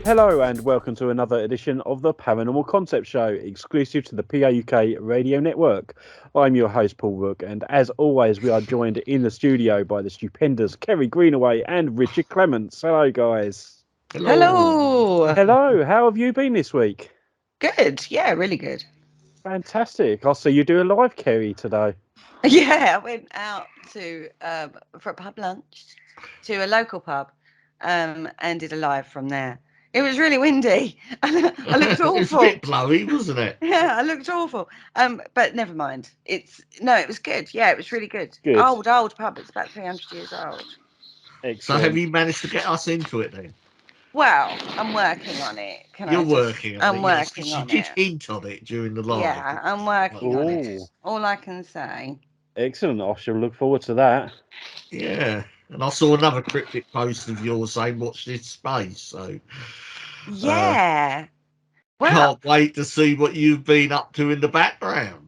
Hello and welcome to another edition of the Paranormal Concept Show, exclusive to the PAUK radio network. I'm your host, Paul Rook, and as always, we are joined in the studio by the stupendous Kerry Greenaway and Richard Clements. Hello, guys. Hello. Hello, how have you been this week? Good. Yeah, really good. Fantastic. I see you do a live, Kerry, today. Yeah, I went out to for a pub lunch to a local pub and did a live from there. It was really windy. I looked awful. It was a bit blowy, wasn't it? Yeah, I looked awful. But never mind. It was good. Yeah, it was really good. Good. Old pub. It's about 300 years old. Excellent. So have you managed to get us into it then? Well, I'm working on it. I'm working on it. You did hint on it during the live. Yeah, I'm working on it. Ooh. All I can say. Excellent. I shall look forward to that. Yeah. And I saw another cryptic post of yours saying, watch this space. So yeah. Can't wait to see what you've been up to in the background.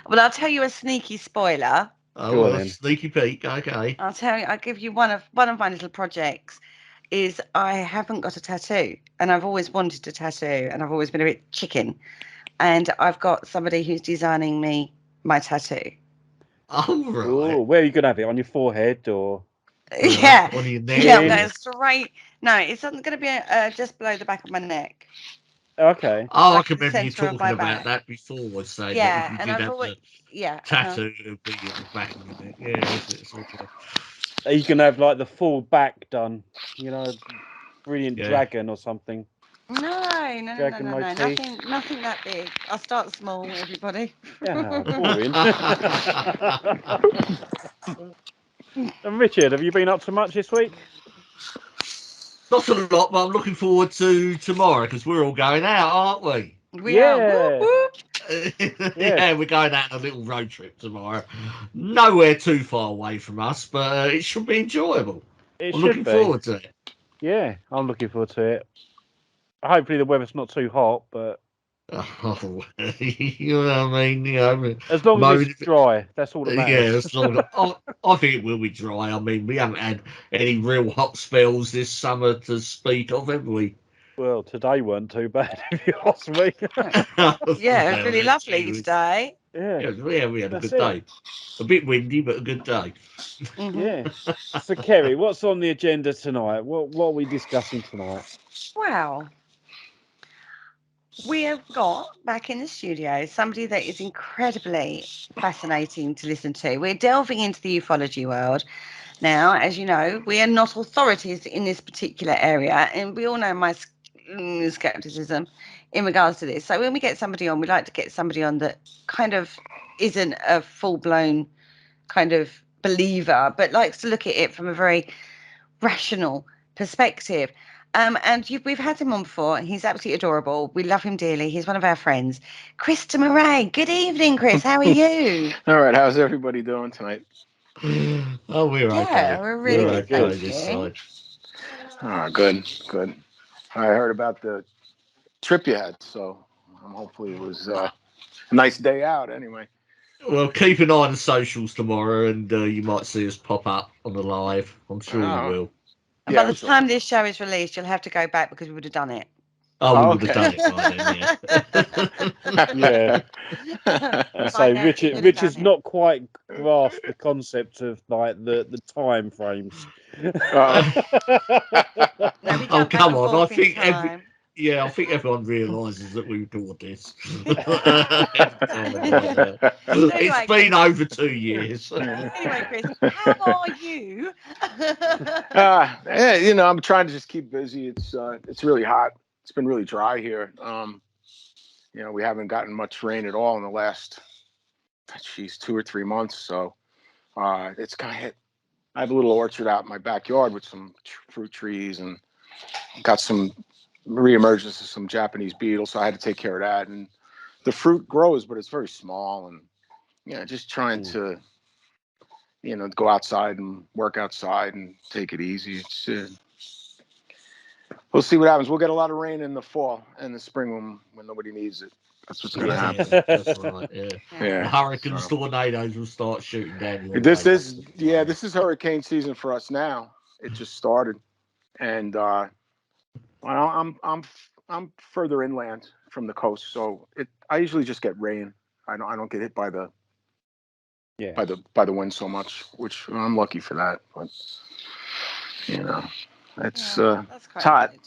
Well, I'll tell you a sneaky spoiler. Oh, well, a sneaky peek. Okay. I'll give you one of my little projects. Is I haven't got a tattoo, and I've always wanted a tattoo, and I've always been a bit chicken, and I've got somebody who's designing me my tattoo. Oh, right. Ooh, where are you going to have it? On your forehead or? Yeah. On your neck? Yeah, I'm going straight. No, it's not going to be just below the back of my neck. Okay. Oh, I can remember you talking about that before. Saying yeah, that and I've always tattoo would be on the back of your neck. Yeah, it's okay. Are you going to have like the full back done? You know, brilliant dragon or something? No. Nothing that big. I'll start small, everybody. Yeah, boring. And Richard, have you been up to much this week? Not a lot, but I'm looking forward to tomorrow because we're all going out, aren't we? We are. Whoop, whoop. Yeah, we're going out on a little road trip tomorrow. Nowhere too far away from us, but it should be enjoyable. I'm looking forward to it. Yeah, I'm looking forward to it. Hopefully the weather's not too hot, but you know what I mean? You know, as long as it's dry, that's all that matters. Yeah, I think it will be dry. I mean, we haven't had any real hot spells this summer to speak of, have we? Well, today weren't too bad, if you ask me. Yeah, it was really lovely today. Yeah, we had a good day. A bit windy, but a good day. Mm-hmm. Yeah. So, Kerry, what's on the agenda tonight? What are we discussing tonight? Well, we have got back in the studio somebody that is incredibly fascinating to listen to. We're delving into the ufology world. Now, as you know, we are not authorities in this particular area, and we all know my skepticism in regards to this. So when we get somebody on, we like to get somebody on that kind of isn't a full-blown kind of believer, but likes to look at it from a very rational perspective. And we've had him on before. He's absolutely adorable. We love him dearly. He's one of our friends. Chris De Marais. Good evening, Chris. How are you? All right. How's everybody doing tonight? Oh, we're okay. Yeah, we're really good. Thank this you. side. Oh, good. I heard about the trip you had, so hopefully it was a nice day out anyway. Well, keep an eye on the socials tomorrow, and you might see us pop up on the live. I'm sure you will. And by the time this show is released, you'll have to go back because we would have done it. Oh, we would have done it by then, yeah. So Richard's not quite grasped the concept of like the time frames. Oh, come on! I think I think everyone realises that we do this. It's been over 2 years. Anyway, Chris, how are you? I'm trying to just keep busy. It's really hot. It's been really dry here. We haven't gotten much rain at all in the last 2 or 3 months. So it's kind of hit. I have a little orchard out in my backyard with some fruit trees and got some reemergence of some Japanese beetles. So I had to take care of that. And the fruit grows, but it's very small. And just trying to, go outside and work outside and take it easy. We'll see what happens. We'll get a lot of rain in the fall and the spring when nobody needs it. That's what's going to happen. That's right. Yeah. The hurricanes, tornadoes will start shooting down. This is hurricane season for us now. It just started. and I'm further inland from the coast, so I usually just get rain. I don't get hit by the wind so much, which I'm lucky for that. But it's that's quite hot. good.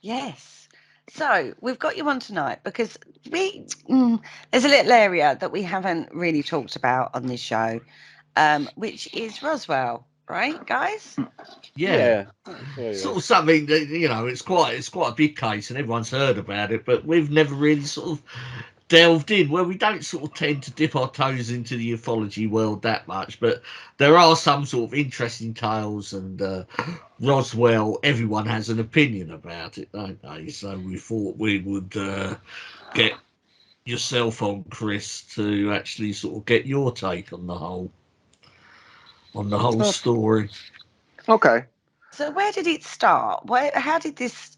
Yes. So we've got you on tonight because there's a little area that we haven't really talked about on this show, which is Roswell, right, guys? Yeah. Sort of something that it's quite a big case and everyone's heard about it, but we've never really sort of delved in. Well, we don't sort of tend to dip our toes into the ufology world that much, but there are some sort of interesting tales, and Roswell, everyone has an opinion about it, don't they? So we thought we would get yourself on, Chris, to actually sort of get your take on the whole story. Okay. So where did it start? How did this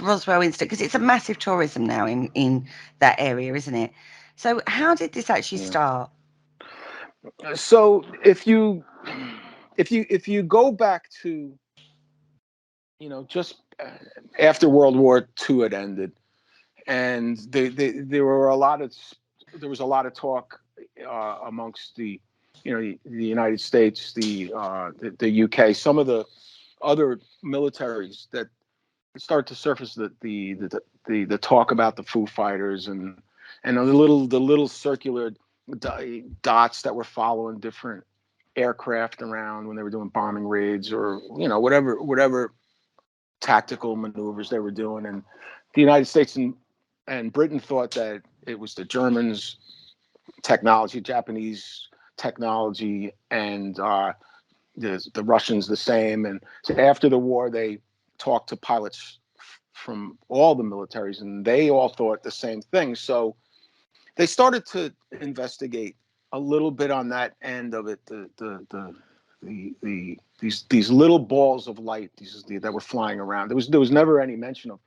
Roswell incident? Because it's a massive tourism now in that area, isn't it? So how did this actually start? So if you go back to just after World War II had ended, and there was a lot of talk amongst the United States, the UK, some of the other militaries that start to surface the talk about the Foo Fighters and the little circular dots that were following different aircraft around when they were doing bombing raids or whatever tactical maneuvers they were doing. And the United States and Britain thought that it was the Germans' technology, Japanese technology, and the Russians the same. And so after the war, they talked to pilots from all the militaries, and they all thought the same thing. So they started to investigate a little bit on that end of it. These little balls of light, that were flying around. There was never any mention of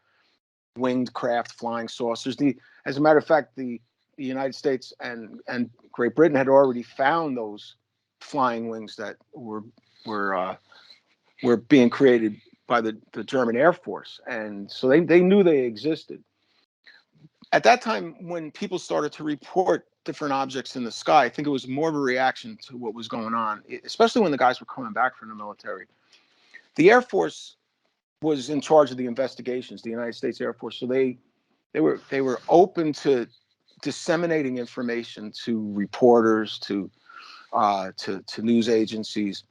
winged craft, flying saucers. As a matter of fact, the United States and Great Britain had already found those flying wings that were being created by the German Air Force, and so they knew they existed. At that time, when people started to report different objects in the sky, I think it was more of a reaction to what was going on, especially when the guys were coming back from the military. The Air Force was in charge of the investigations, the United States Air Force, so they were open to disseminating information to reporters, to news agencies.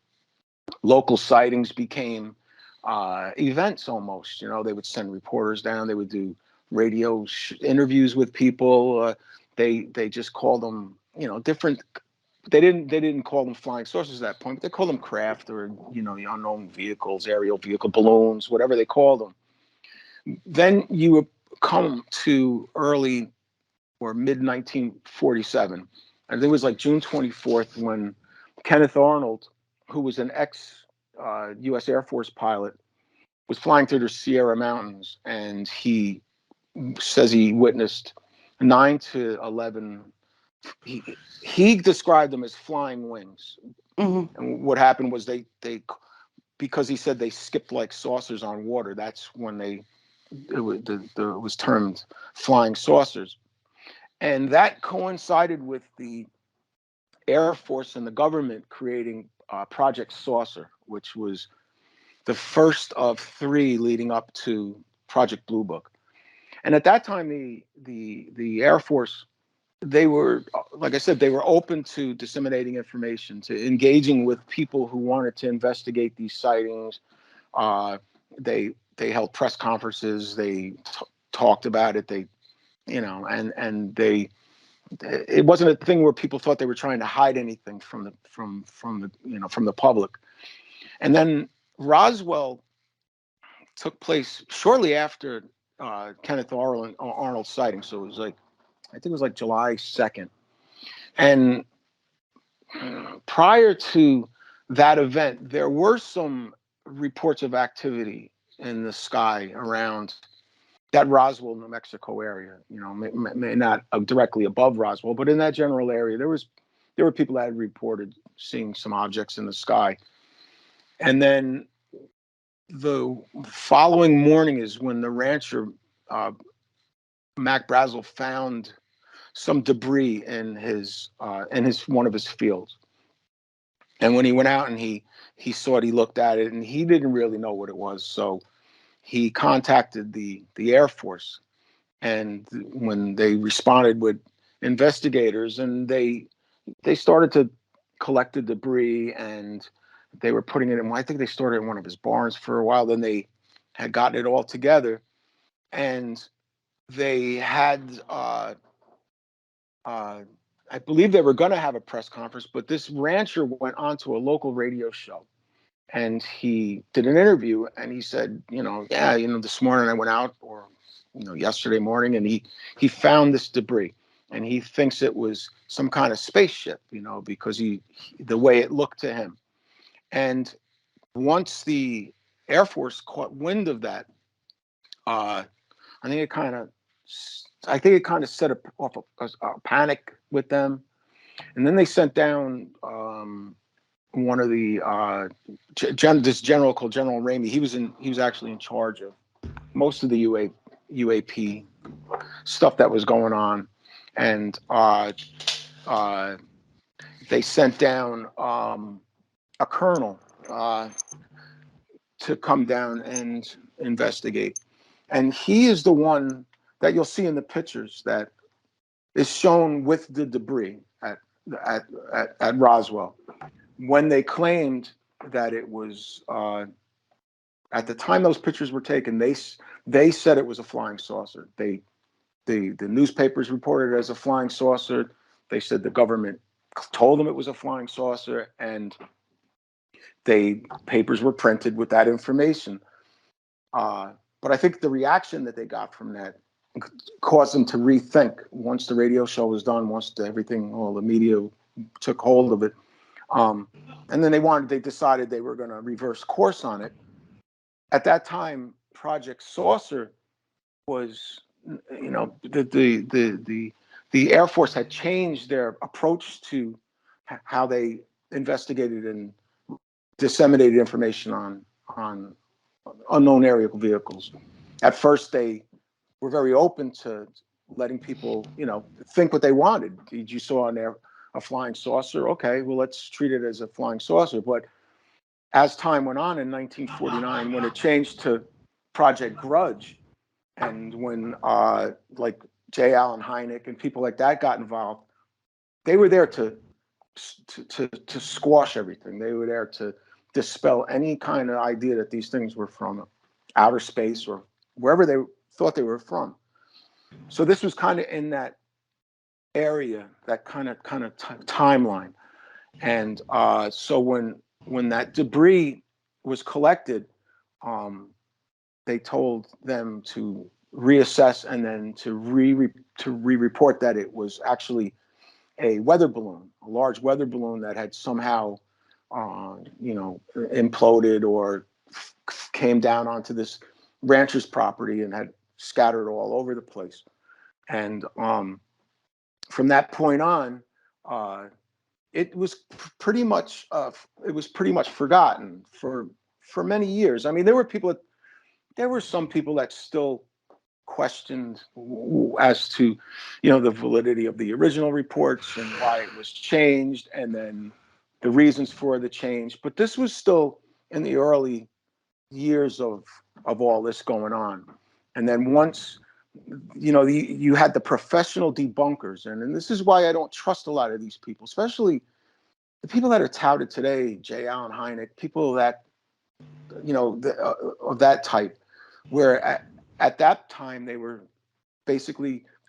Local sightings became events almost. They would send reporters down. They would do radio interviews with people. They just called them different. They didn't call them flying saucers at that point, but they called them craft or the unknown vehicles, aerial vehicle, balloons, whatever they called them. Then you would come to early or mid 1947, and it was like June 24th when Kenneth Arnold, who was an ex U.S. Air Force pilot, was flying through the Sierra Mountains, and he says he witnessed 9 to 11. He described them as flying wings. Mm-hmm. And what happened was they because he said they skipped like saucers on water. That's when it was termed flying saucers. And that coincided with the Air Force and the government creating Project Saucer, which was the first of 3 leading up to Project Blue Book. And at that time, the Air Force, they were, like I said, they were open to disseminating information, to engaging with people who wanted to investigate these sightings. They held press conferences. They talked about it. And it wasn't a thing where people thought they were trying to hide anything from the public. And then Roswell took place shortly after Kenneth Arnold's sighting. So it was I think it was like July 2nd. And prior to that event, there were some reports of activity in the sky around that Roswell, New Mexico area. May not directly above Roswell, but in that general area, there were people that had reported seeing some objects in the sky. And then the following morning is when the rancher, Mac Brazel, found some debris in his one of his fields. And when he went out and he saw it, he looked at it, and he didn't really know what it was. So he contacted the Air Force, and when they responded with investigators, and they started to collect the debris, and they were putting it in. I think they stored it in one of his barns for a while. Then they had gotten it all together, and they had. I believe they were going to have a press conference, but this rancher went on to a local radio show, and he did an interview, and he said, yeah, this morning I went out, or yesterday morning, and he found this debris, and he thinks it was some kind of spaceship, because the way it looked to him. And once the Air Force caught wind of that, I think it kind of set off a panic with them, and then they sent down one of the this general called General Ramey. He was actually in charge of most of the UAP stuff that was going on, and they sent down a colonel to come down and investigate. And he is the one that you'll see in the pictures that is shown with the debris at Roswell. When they claimed that it was, at the time those pictures were taken, they said it was a flying saucer. The newspapers reported it as a flying saucer. They said the government told them it was a flying saucer, and papers were printed with that information. But I think the reaction that they got from that caused them to rethink once the radio show was done, once all the media took hold of it. And then they decided they were going to reverse course on it. At that time, Project Saucer was, the Air Force had changed their approach to how they investigated and disseminated information on unknown aerial vehicles. At first, they were very open to letting people, think what they wanted. You saw a flying saucer. Okay, well, let's treat it as a flying saucer. But as time went on in 1949, when it changed to Project Grudge, and when like J. Allen Hynek and people like that got involved, they were there to squash everything. They were there to dispel any kind of idea that these things were from outer space or wherever they thought they were from. So this was kind of in that area, that kind of timeline. And so when that debris was collected, they told them to reassess and then to re-report that it was actually a weather balloon, a large weather balloon that had somehow, imploded or came down onto this rancher's property and had scattered all over the place. And from that point on, it was pretty much forgotten for many years. I mean, there were some people that still questioned as to, the validity of the original reports and why it was changed, and then the reasons for the change. But this was still in the early years of all this going on. And then once, you had the professional debunkers, and this is why I don't trust a lot of these people, especially the people that are touted today, J. Allen Hynek, people that, of that type, where at that time they were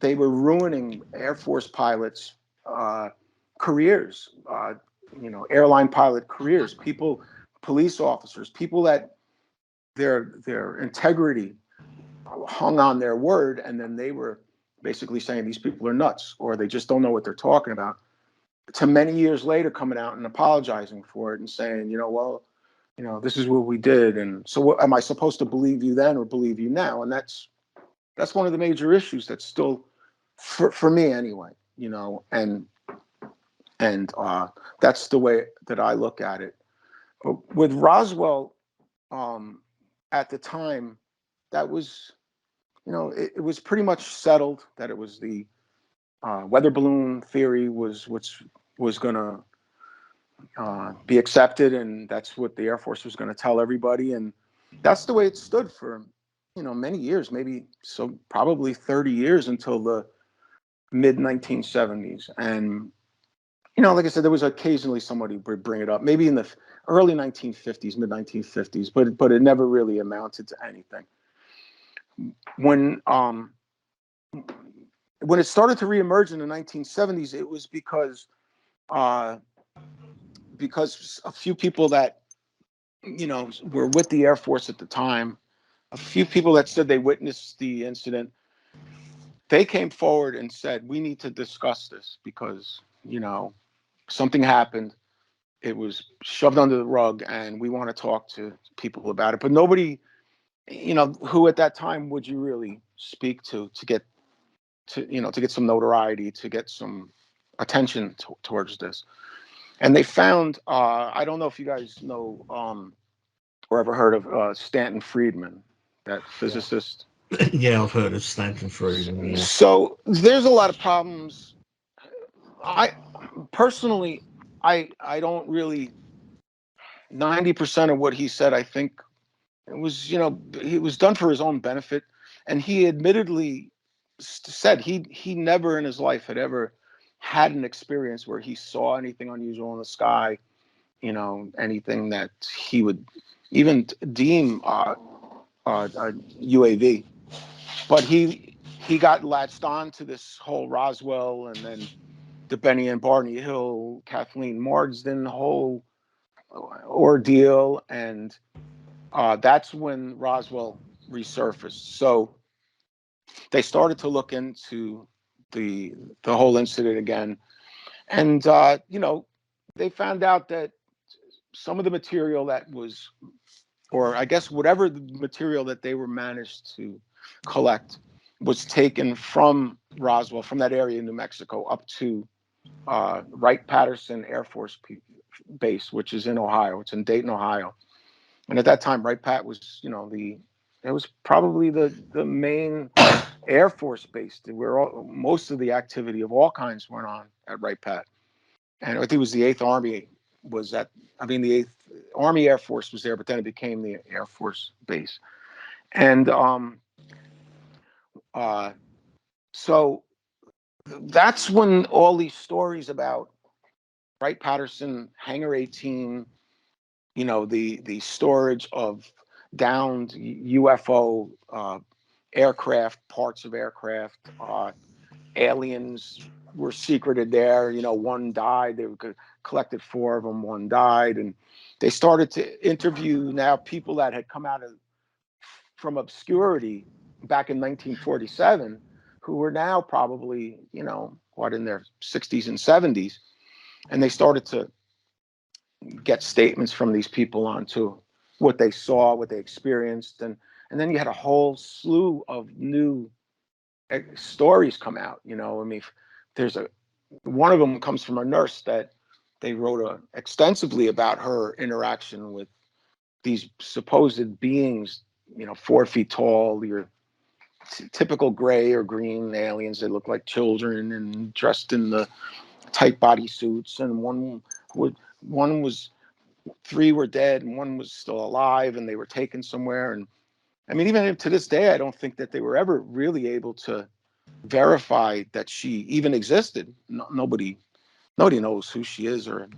ruining Air Force pilots' careers, airline pilot careers, police officers, people that their integrity hung on their word, and then they were basically saying these people are nuts or they just don't know what they're talking about. To many years later, coming out and apologizing for it and saying, this is what we did, and so what, am I supposed to believe you then or believe you now? And that's one of the major issues that's still, for me anyway, and that's the way that I look at it. But with Roswell, at the time, that was, it was pretty much settled that it was the weather balloon theory was going to be accepted, and that's what the Air Force was going to tell everybody, and that's the way it stood for many years, maybe probably 30 years until the mid 1970s. And like I said, there was occasionally somebody would bring it up, maybe in the early 1950s, mid 1950s, but it never really amounted to anything. When it started to reemerge in the 1970s, it was because a few people that were with the Air Force at the time, a few people that said they witnessed the incident, they came forward and said, we need to discuss this because something happened. It was shoved under the rug, and we want to talk to people about it. But nobody, who at that time would you really speak to get some notoriety, to get some attention towards this? And they found, I don't know if you guys know or ever heard of Stanton Friedman, that physicist. Yeah, I've heard of Stanton Friedman. Yeah. So there's a lot of problems. I personally, I don't really. 90% of what he said, I think, it was he was done for his own benefit, and he admittedly said he never in his life had ever had an experience where he saw anything unusual in the sky, anything that he would even deem a UAV. But he got latched on to this whole Roswell, and then the Benny and Barney Hill, Kathleen Marsden whole ordeal, and that's when Roswell resurfaced. So they started to look into the whole incident again, and they found out that some of the material that was, or I guess whatever the material that they were managed to collect, was taken from Roswell, from that area in New Mexico, up to Wright-Patterson Air Force Base, which is in Ohio. It's in Dayton, Ohio. And at that time, Wright-Pat was, it was probably the main Air Force base where most of the activity of all kinds went on at Wright-Pat. And I think it was the 8th Army the 8th Army Air Force was there, but then it became the Air Force base. And so that's when all these stories about Wright-Patterson, Hangar 18, the storage of downed UFO aircraft, parts of aircraft, aliens were secreted there. One died. They collected 4 of them. One died, and they started to interview now people that had come out from obscurity back in 1947, who were now probably in their 60s and 70s, and they started to get statements from these people onto what they saw, what they experienced, and then you had a whole slew of new stories come out. There's one of them comes from a nurse that they wrote extensively about her interaction with these supposed beings, 4 feet tall, your typical gray or green aliens that look like children and dressed in the tight body suits, and one was 3 were dead and 1 was still alive, and they were taken somewhere. And I mean, even to this day, I don't think that they were ever really able to verify that she even existed. Nobody knows who she is, and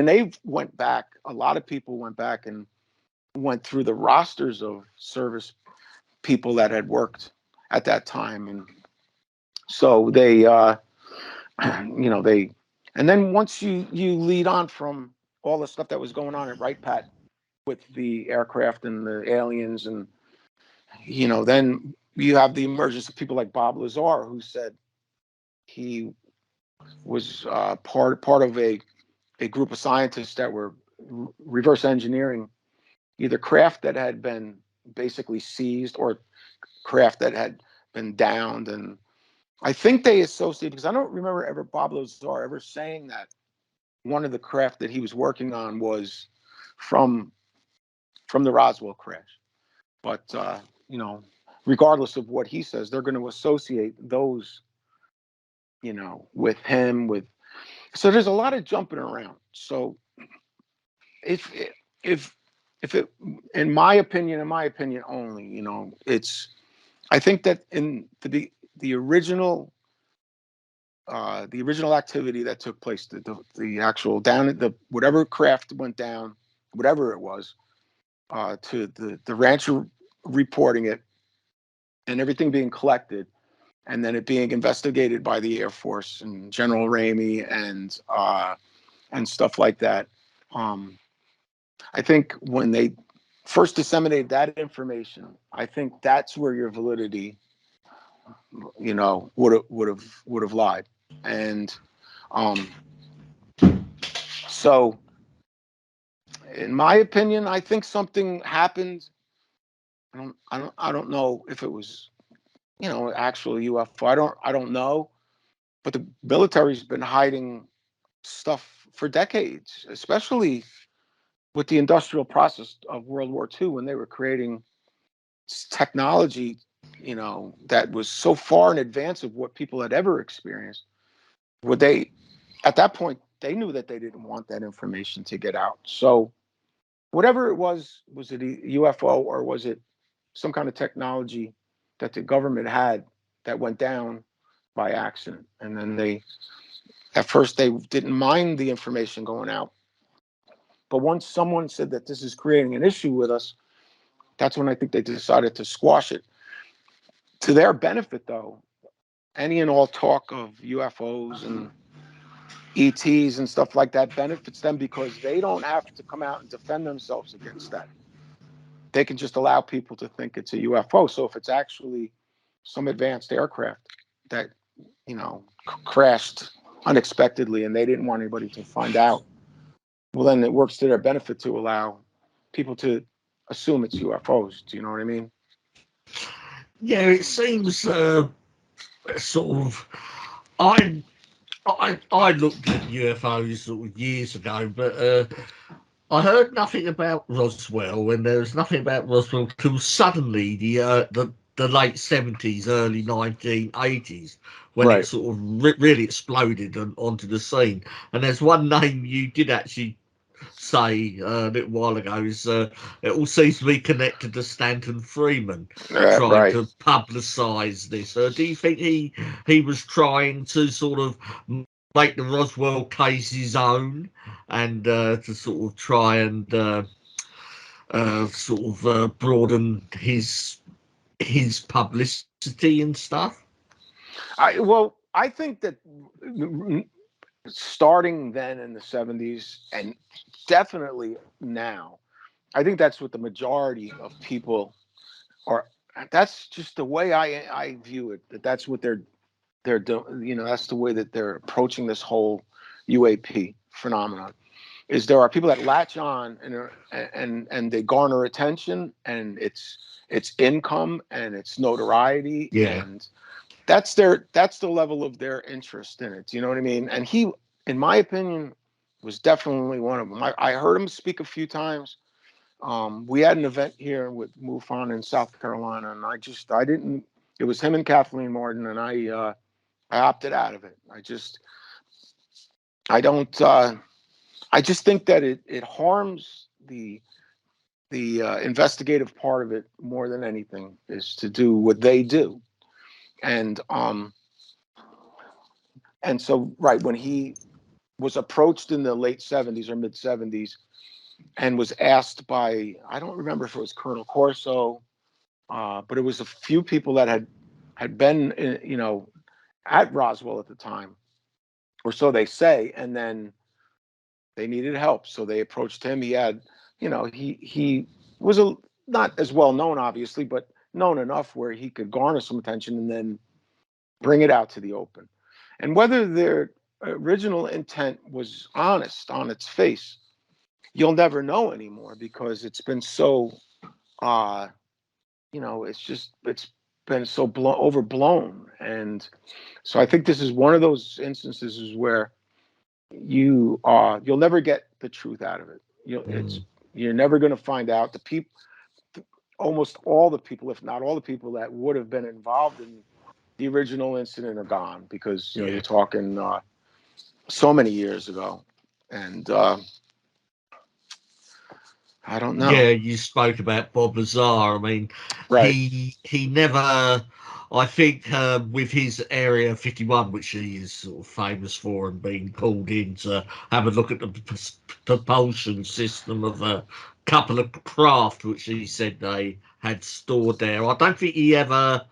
they went back. A lot of people went back and went through the rosters of service people that had worked at that time, and so they, and then once you lead on from all the stuff that was going on at Wright-Pat with the aircraft and the aliens, and then you have the emergence of people like Bob Lazar, who said he was part of a group of scientists that were reverse engineering either craft that had been basically seized or craft that had been downed. And I think they associated, because I don't remember Bob Lazar ever saying that one of the craft that he was working on was from the Roswell crash. But you know, regardless of what he says, they're going to associate those, you know, with him. So there's a lot of jumping around. So if if if it, in my opinion only, you know, I think that in the original activity that took place, the actual down at the whatever craft went down, whatever it was, to the rancher reporting it and everything being collected, and then it being investigated by the Air Force and General Ramey and stuff like that. I think when they first disseminated that information, I think that's where your validity, you know, would have lied. And so, in my opinion, I think something happened. I don't know if it was, you know, actual UFO. I don't know. But the military's been hiding stuff for decades, especially with the industrial process of World War II, when they were creating technology, you know, that was so far in advance of what people had ever experienced. Would they, at that point, they knew that they didn't want that information to get out. So whatever it was it a UFO or was it some kind of technology that the government had that went down by accident? And then at first they didn't mind the information going out. But once someone said that this is creating an issue with us, that's when I think they decided to squash it. To their benefit, though, any and all talk of UFOs and ETs and stuff like that benefits them because they don't have to come out and defend themselves against that. They can just allow people to think it's a UFO. So if it's actually some advanced aircraft that, you know, crashed unexpectedly and they didn't want anybody to find out, well, then it works to their benefit to allow people to assume it's UFOs. Do you know what I mean? Yeah, it seems sort of. I looked at UFOs sort of years ago, but I heard nothing about Roswell, and there was nothing about Roswell till suddenly the late 70s, early 1980s, when it sort of really exploded onto the scene. And there's one name you did actually say a little while ago is it all seems to be connected to Stanton Freeman trying to publicize this. Do you think he was trying to sort of make the Roswell case his own and to sort of try and broaden his publicity and stuff? I think that starting then in the 70s and definitely now, I think that's what the majority of people are. That's just the way I view it. That's what they're doing. You know, that's the way that they're approaching this whole UAP phenomenon. Is there are people that latch on and they garner attention and it's income and it's notoriety and that's the level of their interest in it. You know what I mean? And he, in my opinion, was definitely one of them. I heard him speak a few times. We had an event here with MUFON in South Carolina, and I didn't. It was him and Kathleen Martin, and I opted out of it. I don't. I just think that it harms the investigative part of it more than anything is to do what they do, and so when he was approached in the late 70s or mid 70s and was asked by, I don't remember if it was Colonel Corso, but it was a few people that had been, you know, at Roswell at the time, or so they say, and then they needed help, so they approached him. He had, you know, he was not as well known, obviously, but known enough where he could garner some attention and then bring it out to the open. And whether their original intent was honest on its face, you'll never know anymore because it's been so, you know, it's been so overblown. And so I think this is one of those instances where you'll never get the truth out of it. You're never going to find out. The people, almost all the people, if not all the people that would have been involved in the original incident are gone, because you're talking so many years ago, and I don't know. Yeah, you spoke about Bob Lazar. I mean, Right. he never. I think with his Area 51, which he is sort of famous for, and being called in to have a look at the propulsion system of a couple of craft which he said they had stored there. I don't think he ever,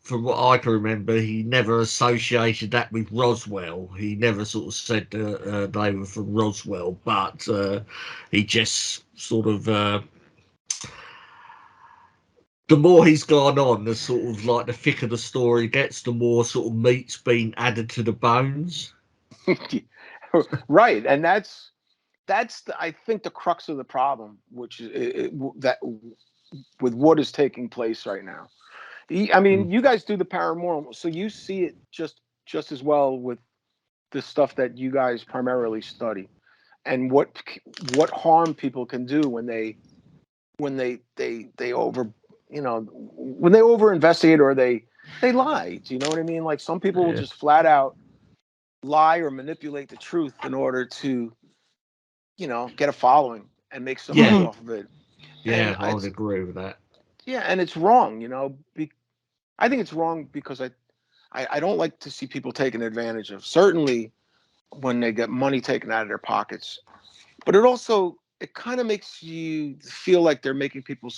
from what I can remember, he never associated that with Roswell. He never sort of said they were from Roswell, but he just sort of the more he's gone on, the sort of like the thicker the story gets, the more sort of meat's been added to the bones. Right, and that's I think the crux of the problem, which is that with what is taking place right now. I mean, you guys do the paranormal, so you see it just as well with the stuff that you guys primarily study, and what harm people can do when they over, when they over investigate, or they lie. Do you know what I mean? Like, some people will just flat out lie or manipulate the truth in order to, get a following and make some money off of it. Yeah, And I would agree with that. yeah, and it's wrong. I think it's wrong because I don't like to see people taken advantage of. Certainly when they get money taken out of their pockets, but it kind of makes you feel like they're making people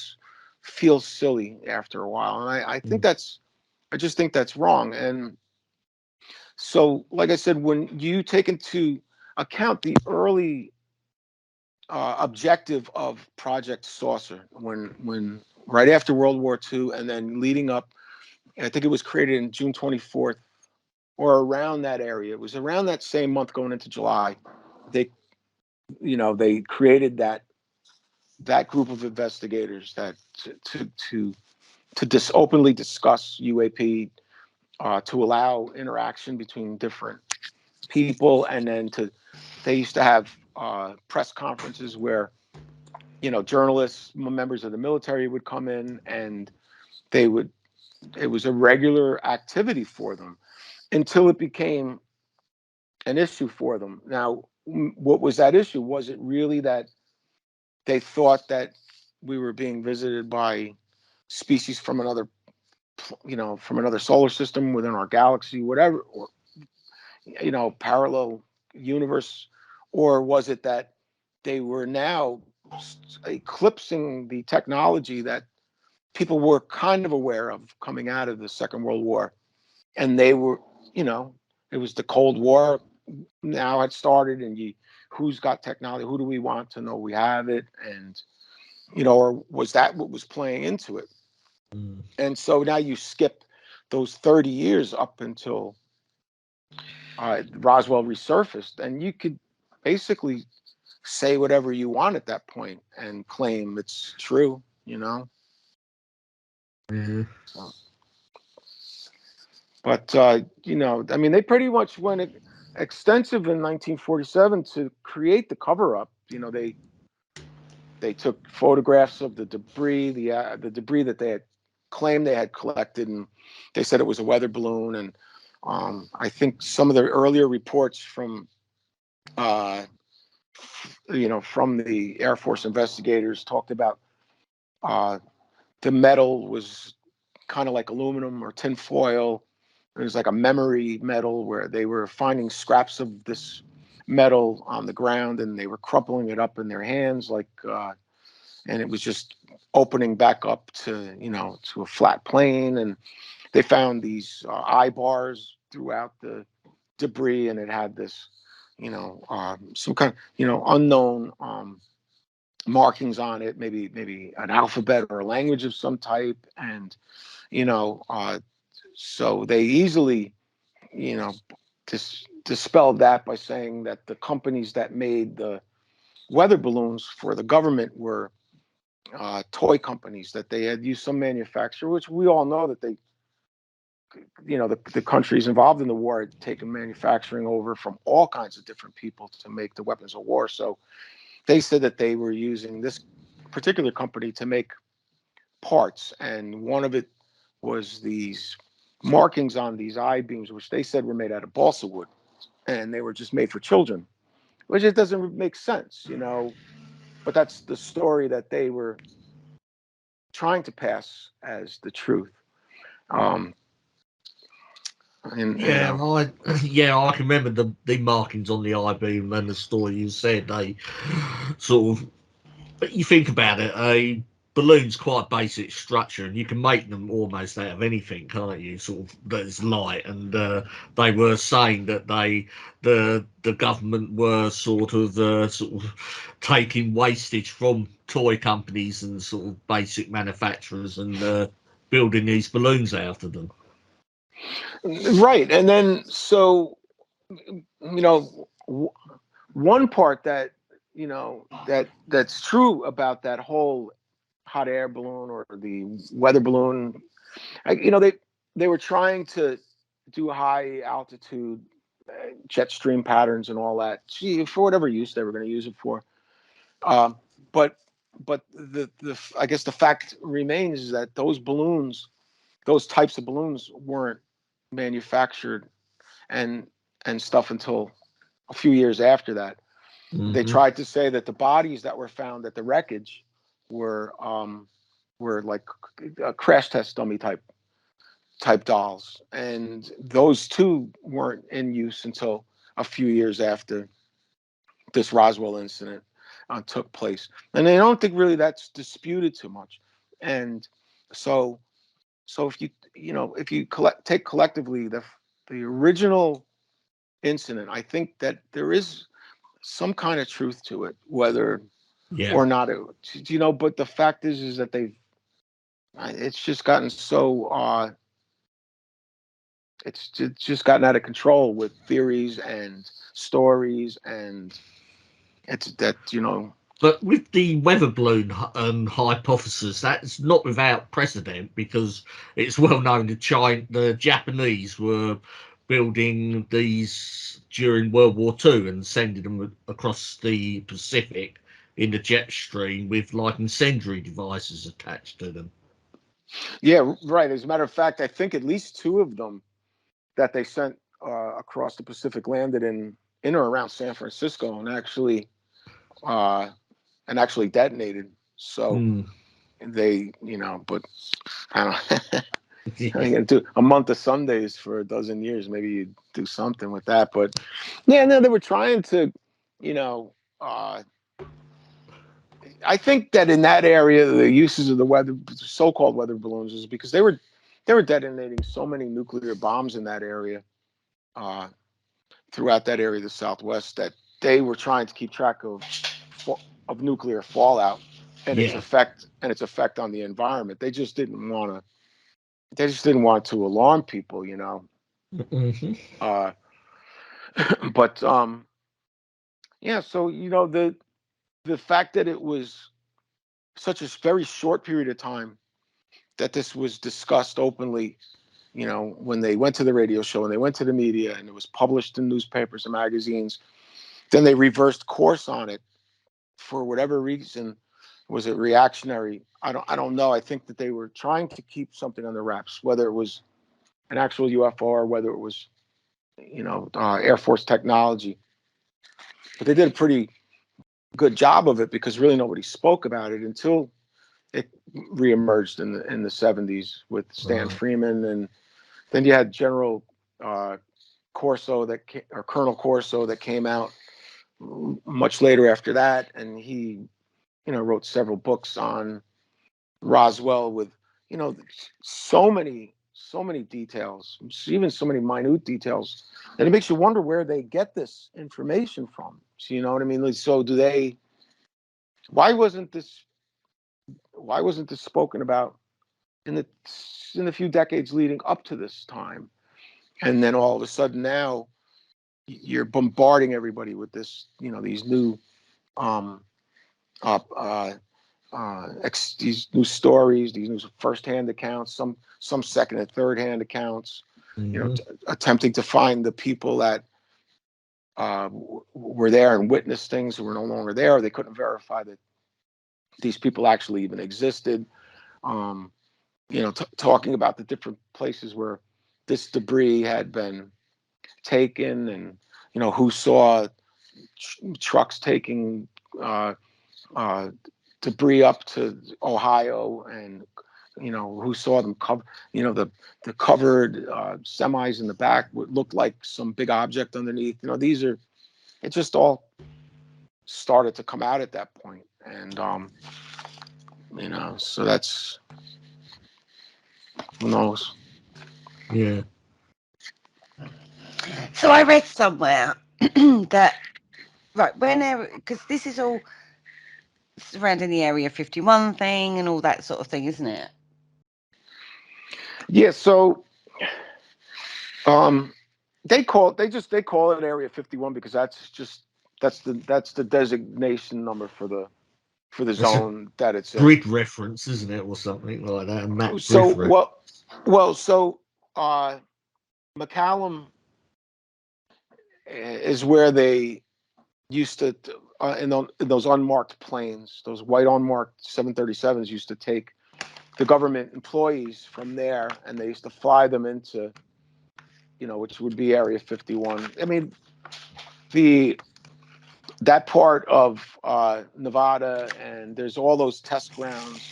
feel silly after a while, and I think I just think that's wrong. And so, like I said, when you take into account the early objective of Project Saucer, when right after World War II, and then leading up, I think it was created in June 24th, or around that area. It was around that same month going into July. They, they created that group of investigators that to openly discuss UAP, to allow interaction between different people, and then they used to have press conferences where journalists, members of the military would come in, and it was a regular activity for them until it became an issue for them. Now, what was that issue? Was it really that they thought that we were being visited by species from another, from another solar system within our galaxy, whatever, or parallel universe? Or was it that they were now eclipsing the technology that people were kind of aware of coming out of the Second World War, and they were, it was the Cold War now had started, and who's got technology? Who do we want to know we have it? And or was that what was playing into it? And so now you skip those 30 years up until Roswell resurfaced, and you could basically say whatever you want at that point and claim it's true. So, but I mean, they pretty much went extensive in 1947 to create the cover up. They took photographs of the debris, the debris that they had claimed they had collected, and they said it was a weather balloon. And I think some of the earlier reports from from the Air Force investigators talked about the metal was kind of like aluminum or tin foil. It was like a memory metal, where they were finding scraps of this metal on the ground, and they were crumpling it up in their hands, and it was just opening back up to to a flat plane. And they found these eye bars throughout the debris, and it had this some kind of unknown markings on it, maybe an alphabet or a language of some type. And so they easily dispelled that by saying that the companies that made the weather balloons for the government were toy companies, that they had used some manufacturer, which we all know that they, the countries involved in the war had taken manufacturing over from all kinds of different people to make the weapons of war. So they said that they were using this particular company to make parts, and one of it was these markings on these I-beams, which they said were made out of balsa wood, and they were just made for children, which it doesn't make sense, but that's the story that they were trying to pass as the truth. I can remember the markings on the I-beam and the story you said. They sort of, but you think about it, a balloon's quite basic structure, and you can make them almost out of anything, can't you? Sort of that's light, and they were saying that the government were sort of taking wastage from toy companies and sort of basic manufacturers and building these balloons out of them. Right, and then one part that that's true about that whole hot air balloon or the weather balloon, they were trying to do high altitude jet stream patterns and all that. For whatever use they were going to use it for. But the I guess the fact remains is that those balloons, those types of balloons, weren't manufactured and stuff until a few years after that. Mm-hmm. They tried to say that the bodies that were found at the wreckage were like crash test dummy type dolls, and those too weren't in use until a few years after this Roswell incident took place. And I don't think really that's disputed too much. And so if you take collectively the original incident, I think that there is some kind of truth to it, whether or not but the fact is that it's just gotten so it's just gotten out of control with theories and stories, and it's that But with the weather balloon hypothesis, that's not without precedent, because it's well known that the Japanese were building these during World War II and sending them across the Pacific in the jet stream with like incendiary devices attached to them. Yeah, right. As a matter of fact, I think at least two of them that they sent across the Pacific landed in or around San Francisco and actually detonated. So they, but I don't do a month of Sundays for a dozen years. Maybe you do something with that. But yeah, no, they were trying to, I think that in that area, the uses of the so-called weather balloons, is because they were detonating so many nuclear bombs in that area, throughout that area of the Southwest, that they were trying to keep track of nuclear fallout and its effect on the environment. They just didn't want to alarm people, Mm-hmm. But yeah, so the fact that it was such a very short period of time that this was discussed openly, when they went to the radio show and they went to the media and it was published in newspapers and magazines, then they reversed course on it for whatever reason. Was it reactionary? I don't know. I think that they were trying to keep something under wraps, whether it was an actual UFO or whether it was, Air Force technology. But they did a pretty good job of it, because really nobody spoke about it until it reemerged in the 70s with Stan Freeman, and then you had General Corso Colonel Corso that came out much later after that, and he wrote several books on Roswell with so many details, even so many minute details, and it makes you wonder where they get this information from. So, you know what I mean? So why wasn't this spoken about in the few decades leading up to this time? And then all of a sudden now you're bombarding everybody with this, these new these new stories, these new first-hand accounts, some second and third-hand accounts, attempting to find the people that were there and witnessed things who were no longer there. They couldn't verify that these people actually even existed. talking about the different places where this debris had been taken, and who saw trucks taking debris up to Ohio, and who saw them cover, the covered semis in the back would look like some big object underneath. It just all started to come out at that point. And so that's, who knows. Yeah. So I read somewhere that, right, because this is all surrounding the Area 51 thing and all that sort of thing, isn't it? Yeah, so they call it Area 51 because that's the designation number for the zone that it's in. Grid reference, isn't it, or something like that? A map So grid McCallum is where they used to in those unmarked planes, those white unmarked 737s used to take the government employees from there, and they used to fly them into, which would be Area 51. I mean, that part of Nevada, and there's all those test grounds.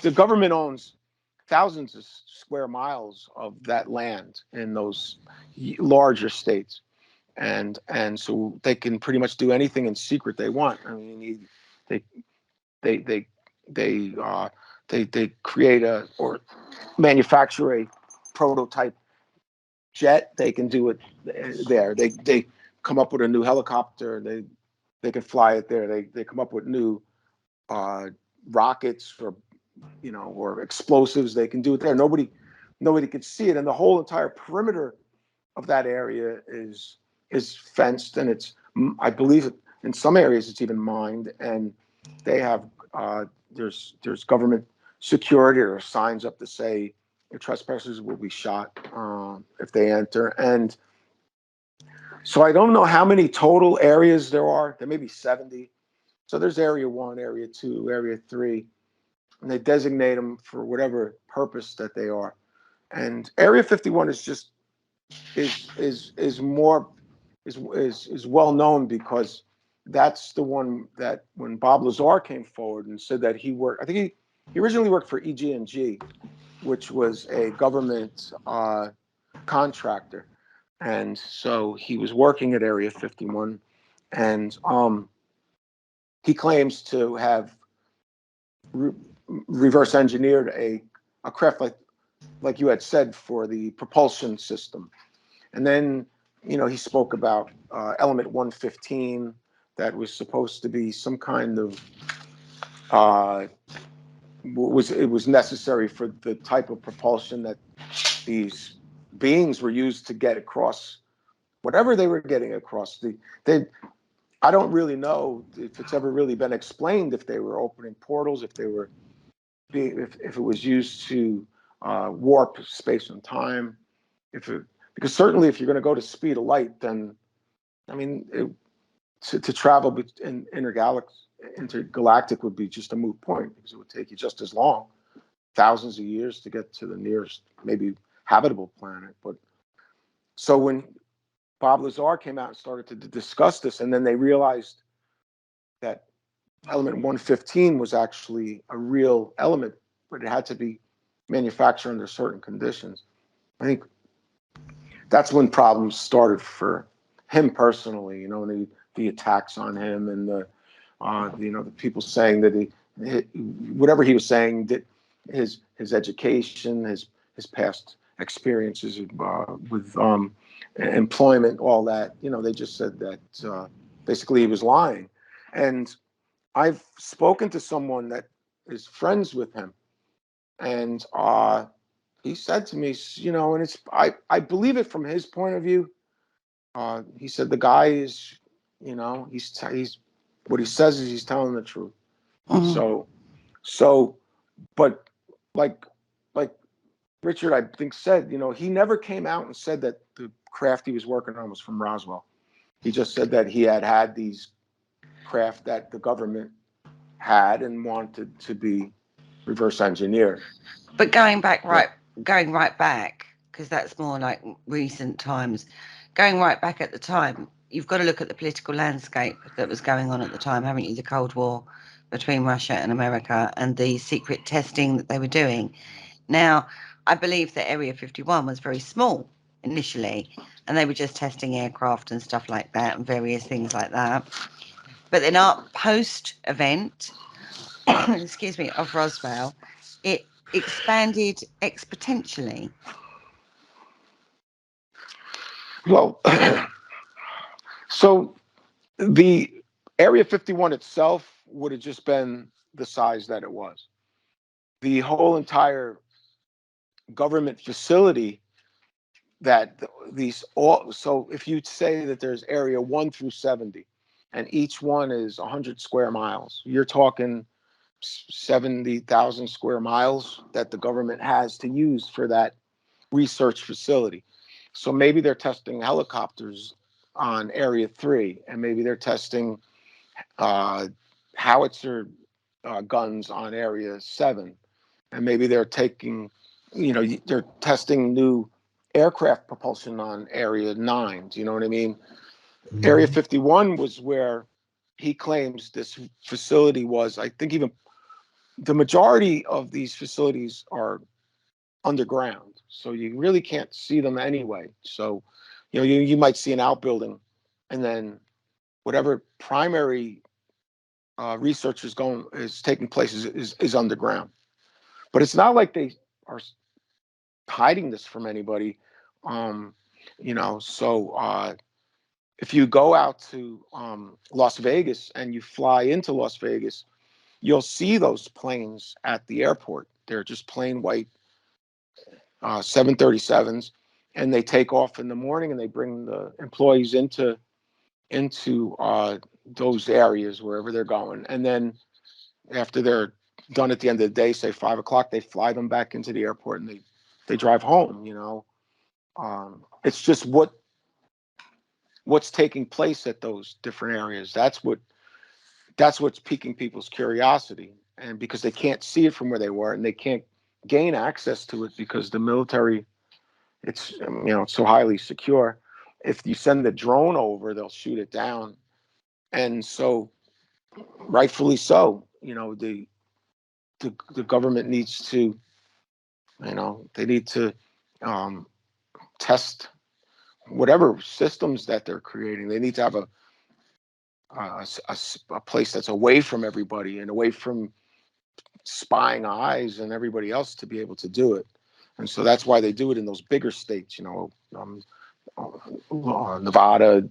The government owns thousands of square miles of that land in those larger states, and so they can pretty much do anything in secret they want. I mean, they create or manufacture a prototype jet. They can do it there. They come up with a new helicopter. They can fly it there. They come up with new rockets or explosives. They can do it there. Nobody can see it, and the whole entire perimeter of that area is fenced, and I believe in some areas it's even mined, and they have there's government security or signs up to say the trespassers will be shot if they enter. And so I don't know how many total areas there are. There may be 70. So there's Area 1, Area 2, Area 3, and they designate them for whatever purpose that they are. And Area 51 is well known because that's the one that when Bob Lazar came forward and said that he worked, I think he originally worked for EG&G, which was a government contractor. And so he was working at Area 51, and he claims to have reverse engineered a craft like you had said for the propulsion system. And then, he spoke about element 115 that was supposed to be some kind of it was necessary for the type of propulsion that these beings were used to get across whatever they were getting across. I don't really know if it's ever really been explained if they were opening portals, if it was used to warp space and time, because certainly if you're going to go to speed of light, then I mean to travel in intergalactic would be just a moot point, because it would take you just as long, thousands of years, to get to the nearest maybe habitable planet. But so when Bob Lazar came out and started to discuss this, and then they realized that element 115 was actually a real element, but it had to be manufactured under certain conditions. I think that's when problems started for him personally, and the attacks on him, and the people saying that whatever he was saying, that his education, his past experiences with employment, all that, they just said that basically he was lying. And I've spoken to someone that is friends with him, and he said to me, and it's I believe it from his point of view. He said the guy is, he's what he says is he's telling the truth. Mm-hmm. So, but like Richard, I think said, he never came out and said that the craft he was working on was from Roswell. He just said that he had these craft that the government had and wanted to be reverse engineer. But going right back, because that's more like recent times. Going right back at the time, you've got to look at the political landscape that was going on at the time, haven't you? The Cold War between Russia and America and the secret testing that they were doing. Now, I believe that Area 51 was very small initially, and they were just testing aircraft and stuff like that and various things like that. But then post-event, excuse me, of Roswell, it expanded exponentially. Well, so the Area 51 itself would have just been the size that it was. The whole entire government facility that so if you say that there's area 1 through 70 and each one is 100 square miles, you're talking 70,000 square miles that the government has to use for that research facility. So maybe they're testing helicopters on area 3, and maybe they're testing howitzer guns on area 7, and maybe they're taking, they're testing new aircraft propulsion on area 9. Do you know what I mean? Mm-hmm. Area 51 was where he claims this facility was. I think even the majority of these facilities are underground, so you really can't see them anyway. So, you might see an outbuilding, and then whatever primary research is taking place is underground. But it's not like they are hiding this from anybody. So if you go out to Las Vegas and you fly into Las Vegas, you'll see those planes at the airport. They're just plain white 737s, and they take off in the morning and they bring the employees into those areas wherever they're going. And then after they're done at the end of the day, say 5 o'clock, they fly them back into the airport and they drive home. It's just what's taking place at those different areas. That's what's piquing people's curiosity, and because they can't see it from where they were, and they can't gain access to it because the military, it's so highly secure. If you send the drone over, they'll shoot it down, and so rightfully so. The government needs to, they need to test whatever systems that they're creating. They need to have a place that's away from everybody and away from spying eyes and everybody else to be able to do it. And so that's why they do it in those bigger states, Nevada,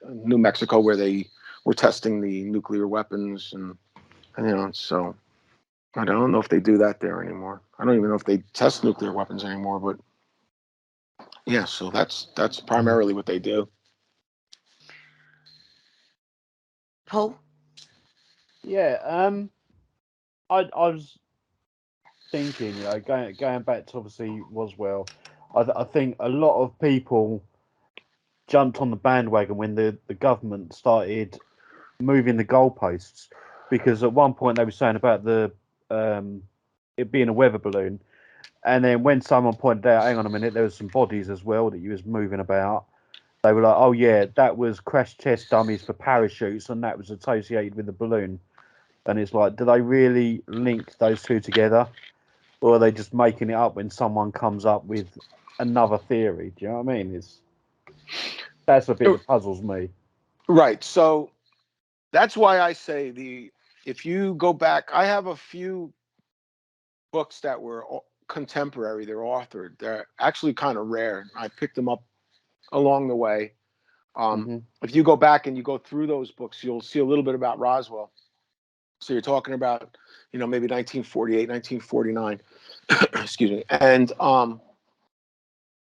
New Mexico, where they were testing the nuclear weapons, and so I don't know if they do that there anymore. I don't even know if they test nuclear weapons anymore, but yeah, so that's primarily what they do. Paul? Yeah, I was thinking, going back to obviously Roswell, I think a lot of people jumped on the bandwagon when the government started moving the goalposts, because at one point they were saying about the it being a weather balloon, and then when someone pointed out, hang on a minute, there was some bodies as well that you was moving about, they were like, oh yeah, that was crash test dummies for parachutes, and that was associated with the balloon. And it's like, do they really link those two together, or are they just making it up when someone comes up with another theory? Do you know what I mean? That's a bit that puzzles me. Right. So that's why I say if you go back, I have a few books that were contemporary. They're authored. They're actually kind of rare. I picked them up along the way. If you go back and you go through those books, you'll see a little bit about Roswell. So you're talking about, maybe 1948, 1949, excuse me. And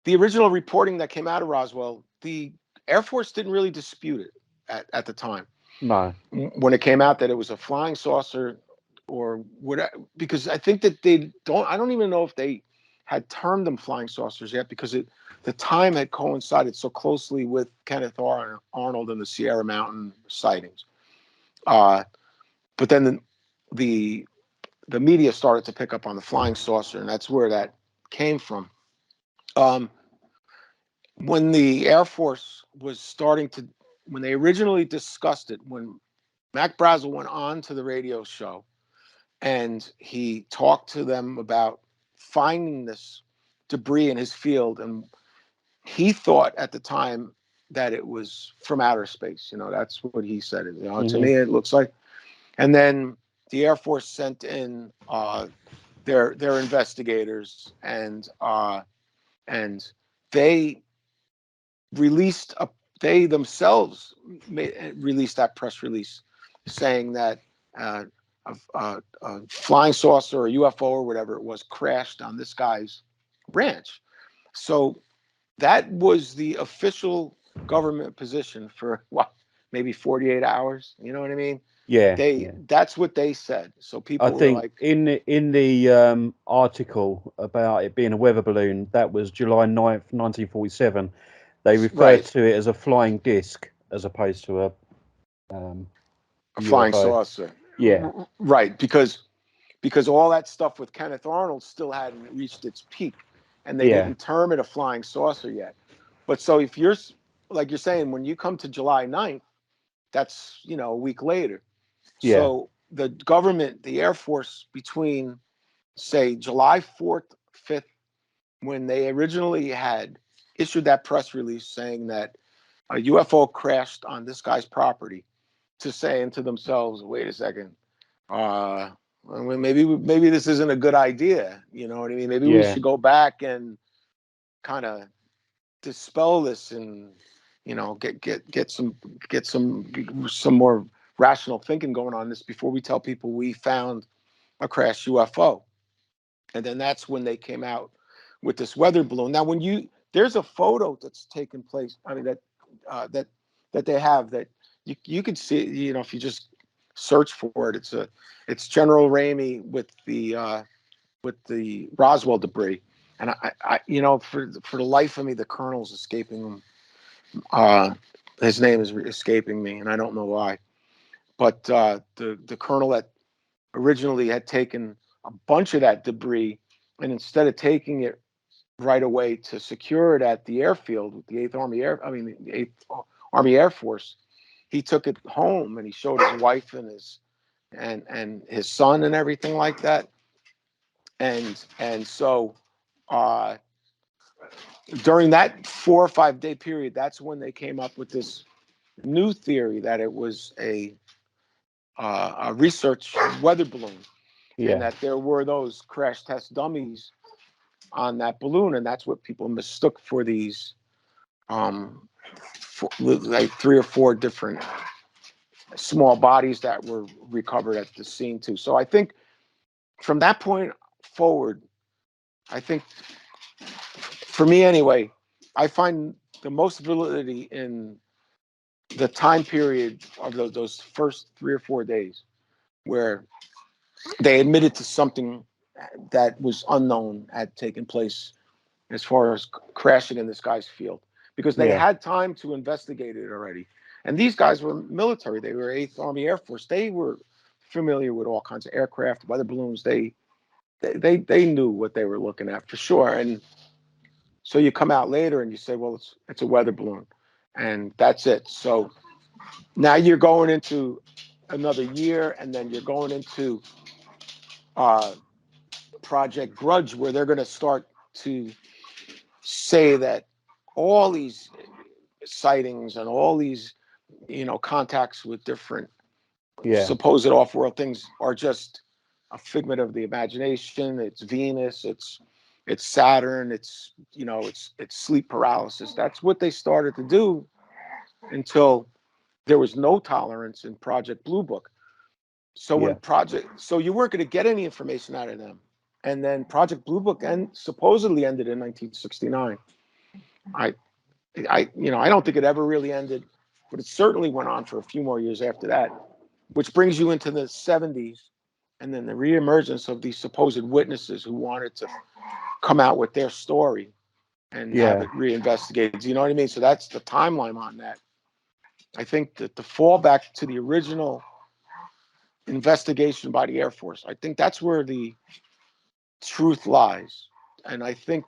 the original reporting that came out of Roswell, the Air Force didn't really dispute it at the time. No. When it came out that it was a flying saucer or whatever, because I think that I don't even know if they had termed them flying saucers yet, because the time had coincided so closely with Kenneth Arnold and the Sierra Mountain sightings. But then the the media started to pick up on the flying saucer, and that's where that came from. When the Air Force was starting to, when they originally discussed it, when Mac Brazel went on to the radio show and he talked to them about finding this debris in his field, and he thought at the time that it was from outer space. That's what he said. To me, it looks like. And then the Air Force sent in their investigators, and they released they themselves released that press release saying that a flying saucer or UFO or whatever it was crashed on this guy's ranch. So that was the official government position for maybe 48 hours. You know what I mean? Yeah. That's what they said. So people were think like, in the article about it being a weather balloon, that was July 9th, 1947. They referred to it as a flying disc as opposed to a flying UFO. saucer. Yeah. Right. Because all that stuff with Kenneth Arnold still hadn't reached its peak, and they didn't term it a flying saucer yet. But so if you're, like you're saying, when you come to July 9th, that's, a week later. Yeah. So the government, the Air Force, between, say, July 4th, 5th, when they originally had issued that press release saying that a UFO crashed on this guy's property, to saying to themselves, wait a second, maybe this isn't a good idea. You know what I mean? Maybe we should go back and kind of dispel this and, get some more rational thinking going on this before we tell people we found a crashed UFO. And then that's when they came out with this weather balloon. Now, there's a photo that's taken place. I mean, that they have that you can see. If you just search for it, it's General Ramey with the Roswell debris. And I for the life of me, the colonel's escaping him. His name is escaping me, and I don't know why. But the colonel that originally had taken a bunch of that debris, and instead of taking it right away to secure it at the airfield with the the 8th Army Air Force, he took it home and he showed his wife and his son and everything like that. And so during that 4 or 5 day period, that's when they came up with this new theory that it was a research weather balloon, and that there were those crash test dummies on that balloon, and that's what people mistook for these like 3 or 4 different small bodies that were recovered at the scene too. So I think from that point forward, I think for me anyway, I find the most validity in the time period of those first 3 or 4 days where they admitted to something that was unknown had taken place as far as crashing in this guy's field, because they had time to investigate it already. And these guys were military. They were 8th Army Air Force. They were familiar with all kinds of aircraft, weather balloons. They knew what they were looking at for sure. And so you come out later and you say, well, it's a weather balloon, and that's it. So now you're going into another year, and then you're going into Project Grudge, where they're going to start to say that all these sightings and all these, contacts with different supposed off-world things are just a figment of the imagination. It's Venus. It's Saturn. It's sleep paralysis. That's what they started to do until there was no tolerance in Project Blue Book. So so you weren't going to get any information out of them. And then Project Blue Book supposedly ended in 1969. I don't think it ever really ended, but it certainly went on for a few more years after that, which brings you into the 70s, and then the reemergence of these supposed witnesses who wanted to come out with their story and have it reinvestigated. Do you know what I mean? So that's the timeline on that. I think that the fallback to the original investigation by the Air Force. I think that's where the truth lies. And I think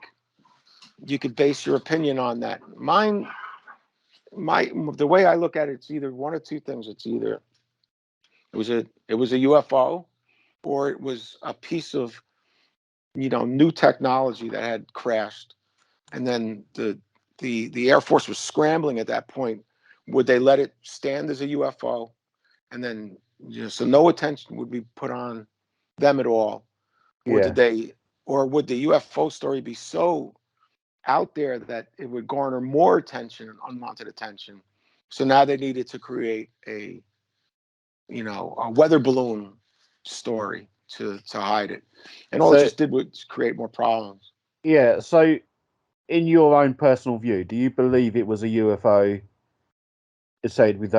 you could base your opinion on that. The way I look at it, it's either one or two things. It's either it was a UFO, or it was a piece of new technology that had crashed, and then the Air Force was scrambling at that point. Would they let it stand as a UFO, and then so no attention would be put on them at all, or would the UFO story be so out there that it would garner more attention and unwanted attention? So now they needed to create a weather balloon story to hide it, and all it just did was create more problems. Yeah. So, in your own personal view, do you believe it was a UFO associated with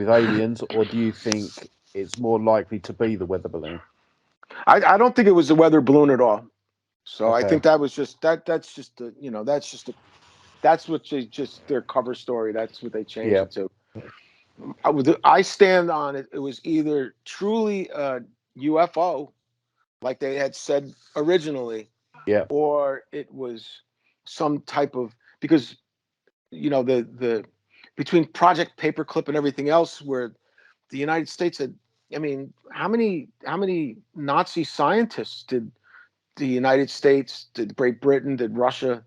aliens, or do you think it's more likely to be the weather balloon? I don't think it was the weather balloon at all. So Okay. I think that was just that's what just their cover story. That's what they changed it to. I stand on it. It was either truly a UFO, like they had said originally, or it was some type of, because the between Project Paperclip and everything else, where the United States had, I mean, how many Nazi scientists did the United States, did Great Britain, did Russia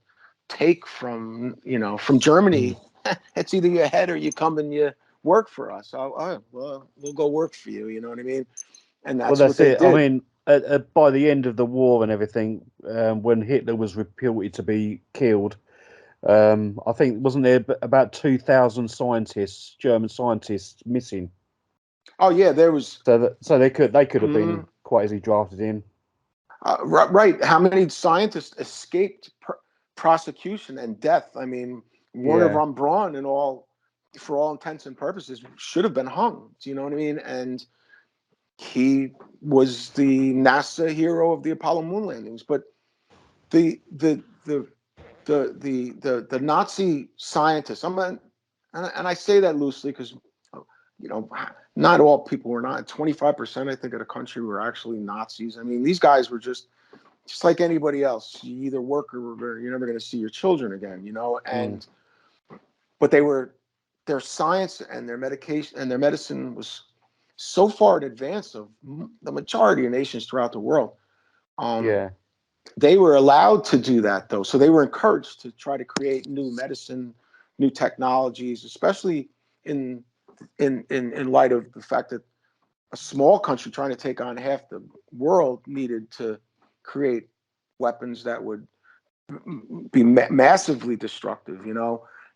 take from Germany? It's either you head or you come and you work for us. Well, we'll go work for you. You know what I mean? And that's what they did. I mean, by the end of the war and everything, when Hitler was reported to be killed, I think wasn't there about 2,000 scientists, German scientists, missing? Oh yeah, there was. So they could have been quite easily drafted in. Right. How many scientists escaped prosecution and death? I mean, Werner von Braun, for all intents and purposes, should have been hung. Do you know what I mean? And he was the NASA hero of the Apollo moon landings. But the Nazi scientists, and I say that loosely because not all people were not. 25%, I think, of the country were actually Nazis. I mean, these guys were just like anybody else. You either work or you're never going to see your children again, and but their science and their medication and their medicine was so far in advance of the majority of nations throughout the world. They were allowed to do that, though. So they were encouraged to try to create new medicine, new technologies, especially in light of the fact that a small country trying to take on half the world needed to create weapons that would be massively destructive,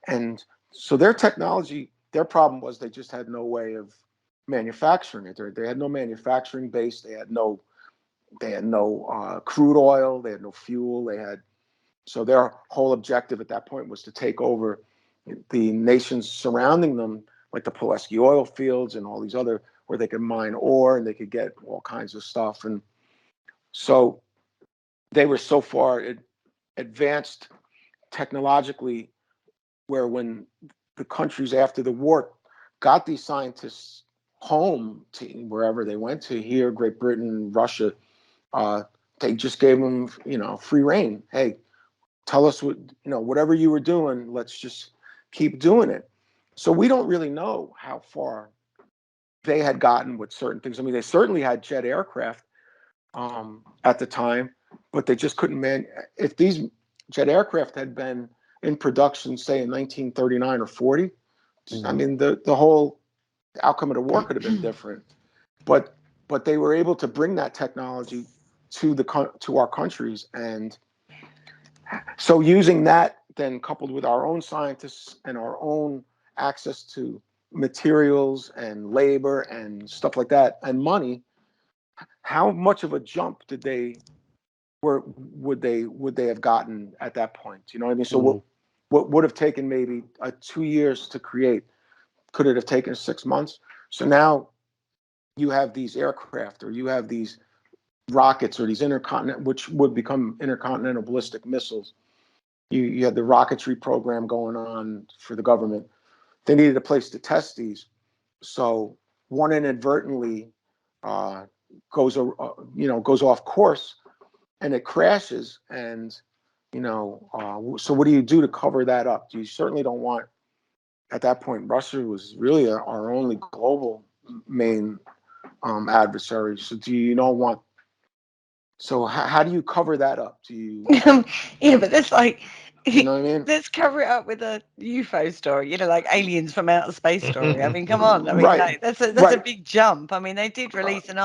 and so their technology, their problem was they just had no way of manufacturing it. They had no manufacturing base. They had no crude oil. They had no fuel. So their whole objective at that point was to take over the nations surrounding them, like the Pulaski oil fields and all these other, where they could mine ore and they could get all kinds of stuff. And so they were so far advanced technologically, where when the countries after the war got these scientists home to wherever they went to, here, Great Britain, Russia, they just gave them, free reign. Hey, tell us whatever you were doing, let's just keep doing it. So we don't really know how far they had gotten with certain things. I mean, they certainly had jet aircraft at the time, but they just couldn't if these jet aircraft had been in production, say in 1939 or 40, I mean, the whole outcome of the war could have been different. But they were able to bring that technology to our countries, and so using that, then coupled with our own scientists and our own access to materials and labor and stuff like that and money, how much of a jump would they have gotten at that point? You know what I mean? So what would have taken maybe 2 years to create, could it have taken 6 months? So now you have these aircraft, or you have these rockets, or these which would become intercontinental ballistic missiles. You had the rocketry program going on for the government. They needed a place to test these. So one inadvertently goes off course and it crashes. And so what do you do to cover that up? You certainly don't want. At that point, Russia was really our only global main adversary. So do you not want? So how do you cover that up? Do you? Yeah, but that's like, You know what I mean? let's cover it up with a UFO story. Like aliens from outer space story. I mean, come on. I mean, Right. that's a big jump. I mean, they did release an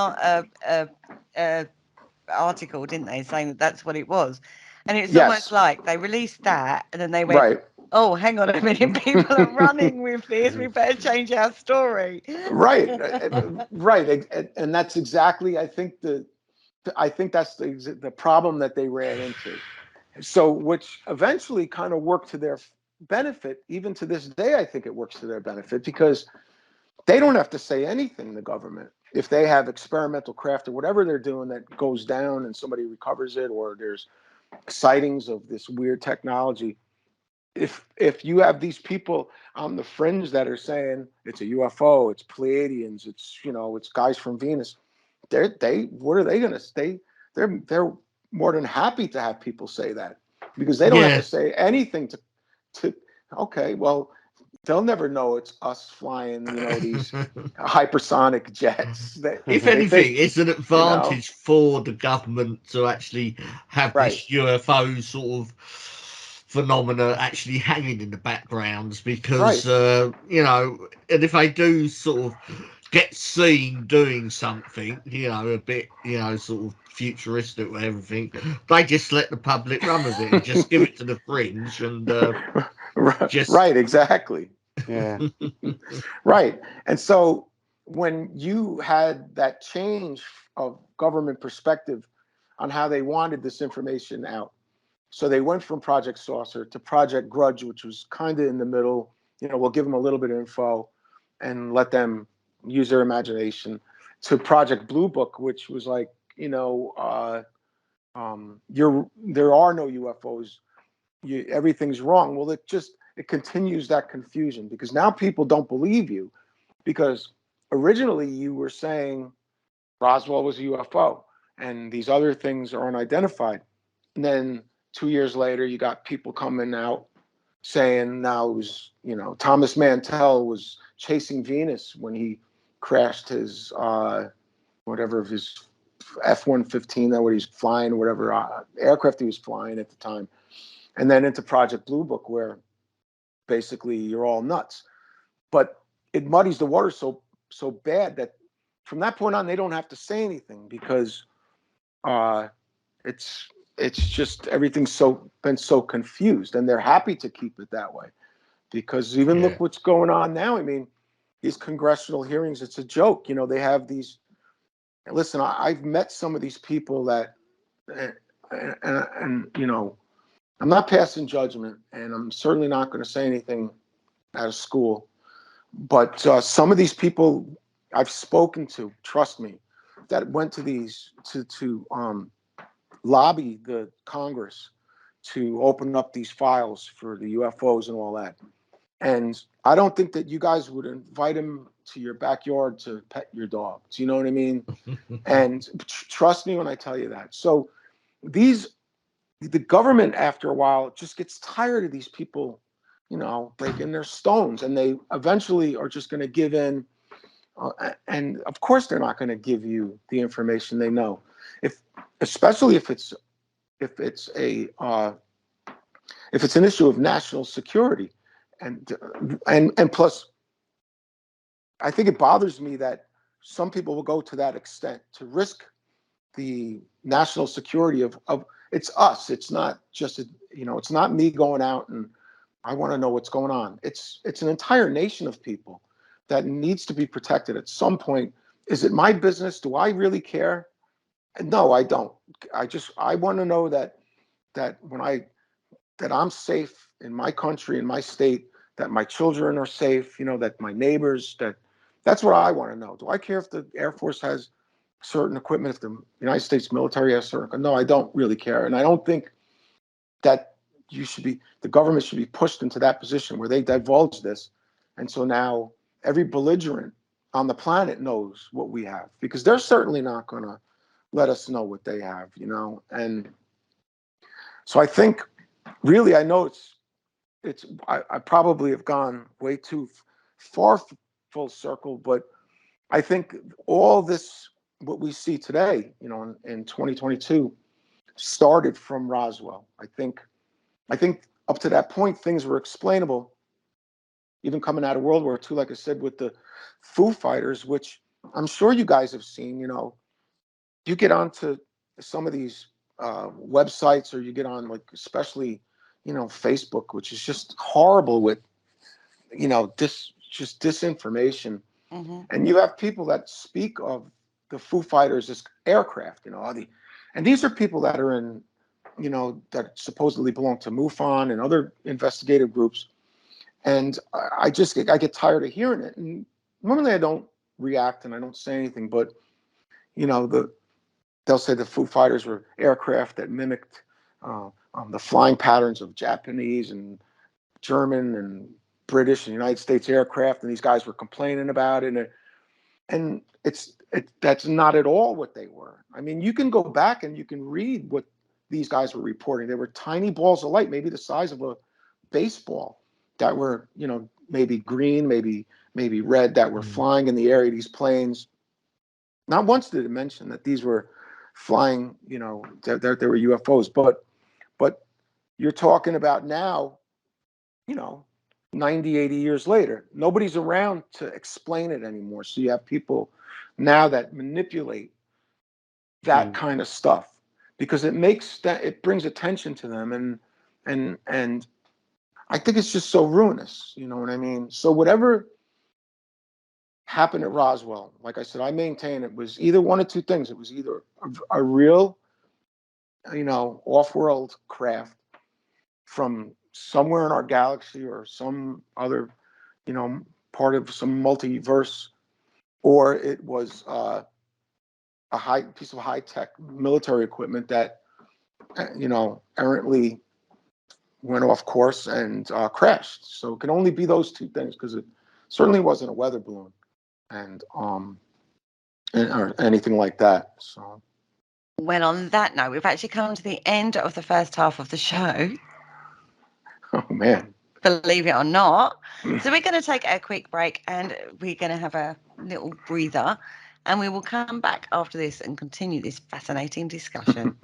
article, didn't they, saying that that's what it was, and it's almost like they released that and then they went, Right. oh, hang on a minute, people are running with this, we better change our story. Right. And that's exactly, I think that's the problem that they ran into. So which eventually kind of worked to their benefit. Even to this day, I think it works to their benefit, because they don't have to say anything, the government. If they have experimental craft or whatever they're doing that goes down and somebody recovers it, or there's sightings of this weird technology, if you have these people on the fringe that are saying it's a UFO, it's Pleiadians, it's guys from Venus, what are they going to say? They're more than happy to have people say that, because they don't have to say anything to okay, well, they'll never know it's us flying, these hypersonic jets. If anything, it's an advantage for the government to actually have this UFO sort of phenomena actually hanging in the backgrounds, because and if they do sort of get seen doing something, a bit, sort of futuristic with everything, they just let the public run with it and just give it to the fringe and exactly. Yeah. Right. And so when you had that change of government perspective on how they wanted this information out, so they went from Project Saucer to Project Grudge, which was kind of in the middle. We'll give them a little bit of info and let them use their imagination, to Project Blue Book, which was like, there are no UFOs. Everything's wrong. Well, it continues that confusion, because now people don't believe you, because originally you were saying Roswell was a UFO and these other things are unidentified. And then 2 years later, you got people coming out saying now it was, Thomas Mantell was chasing Venus when he crashed his, his F-115, that what he's flying, or whatever aircraft he was flying at the time. And then into Project Blue Book, where basically you're all nuts. But it muddies the water so bad that from that point on, they don't have to say anything, because it's just everything's been so confused, and they're happy to keep it that way, because even look what's going on now. I mean, these congressional hearings, it's a joke. They have these. Listen, I've met some of these people that, and I'm not passing judgment, and I'm certainly not going to say anything out of school. But some of these people I've spoken to, trust me, that went to these to lobby the Congress to open up these files for the UFOs and all that. And I don't think that you guys would invite him to your backyard to pet your dog. Do you know what I mean? And trust me when I tell you that. So the government, after a while, just gets tired of these people, breaking their stones, and they eventually are just going to give in. And of course, they're not going to give you the information they know, especially if it's an issue of national security, and plus, I think it bothers me that some people will go to that extent to risk the national security of it's us. It's not just it's not me going out and I want to know what's going on. It's an entire nation of people that needs to be protected at some point. Is it my business? Do I really care? No, I don't. I want to know that I'm safe in my country, in my state, that my children are safe, that my neighbors, that's what I want to know. Do I care if the Air Force has certain equipment, if the United States military has certain? No, I don't really care. And I don't think that the government should be pushed into that position where they divulge this. And so now every belligerent on the planet knows what we have, because they're certainly not going to let us know what they have, you know. And so I think, really, I know I probably have gone way too far full circle, but I think all this, what we see today, you know, in 2022, started from Roswell. I think up to that point, things were explainable, even coming out of World War II, like I said, with the Foo Fighters, which I'm sure you guys have seen. You know, you get onto some of these websites, or you get on, like, especially, you know, Facebook, which is just horrible with, you know, just disinformation. Mm-hmm. And you have people that speak of the Foo Fighters as aircraft, you know, and these are people that are in, you know, that supposedly belong to MUFON and other investigative groups. And I get tired of hearing it. And normally I don't react and I don't say anything, but, you know, they'll say the Foo Fighters were aircraft that mimicked the flying patterns of Japanese and German and British and United States aircraft, and these guys were complaining about it. And that's not at all what they were. I mean, you can go back and you can read what these guys were reporting. They were tiny balls of light, maybe the size of a baseball, that were, you know, maybe green, maybe red, that were flying in the air, these planes. Not once did it mention that these were flying, you know, there were UFOs. But you're talking about now, you know, 90, 80 years later, nobody's around to explain it anymore. So you have people now that manipulate that kind of stuff, because it brings attention to them, and I think it's just so ruinous, you know what I mean? So whatever happened at Roswell, like I said, I maintain it was either one of two things. It was either a real, you know, off-world craft from somewhere in our galaxy or some other, you know, part of some multiverse, or it was a piece of high-tech military equipment that, you know, errantly went off course and crashed. So it can only be those two things, because it certainly wasn't a weather balloon and or anything like that. So, Well, on that note, we've actually come to the end of the first half of the show. oh man. Believe it or not. So we're going to take a quick break and we're going to have a little breather, and we will come back after this and continue this fascinating discussion.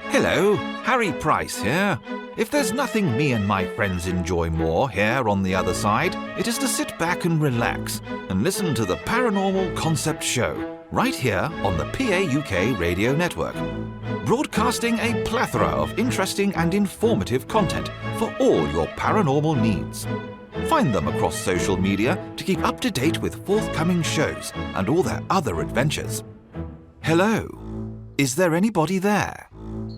Hello, Harry Price here. If there's nothing me and my friends enjoy more here on the other side, it is to sit back and relax and listen to the Paranormal Concept Show, right here on the PAUK radio network. Broadcasting a plethora of interesting and informative content for all your paranormal needs. Find them across social media to keep up to date with forthcoming shows and all their other adventures. Hello, is there anybody there?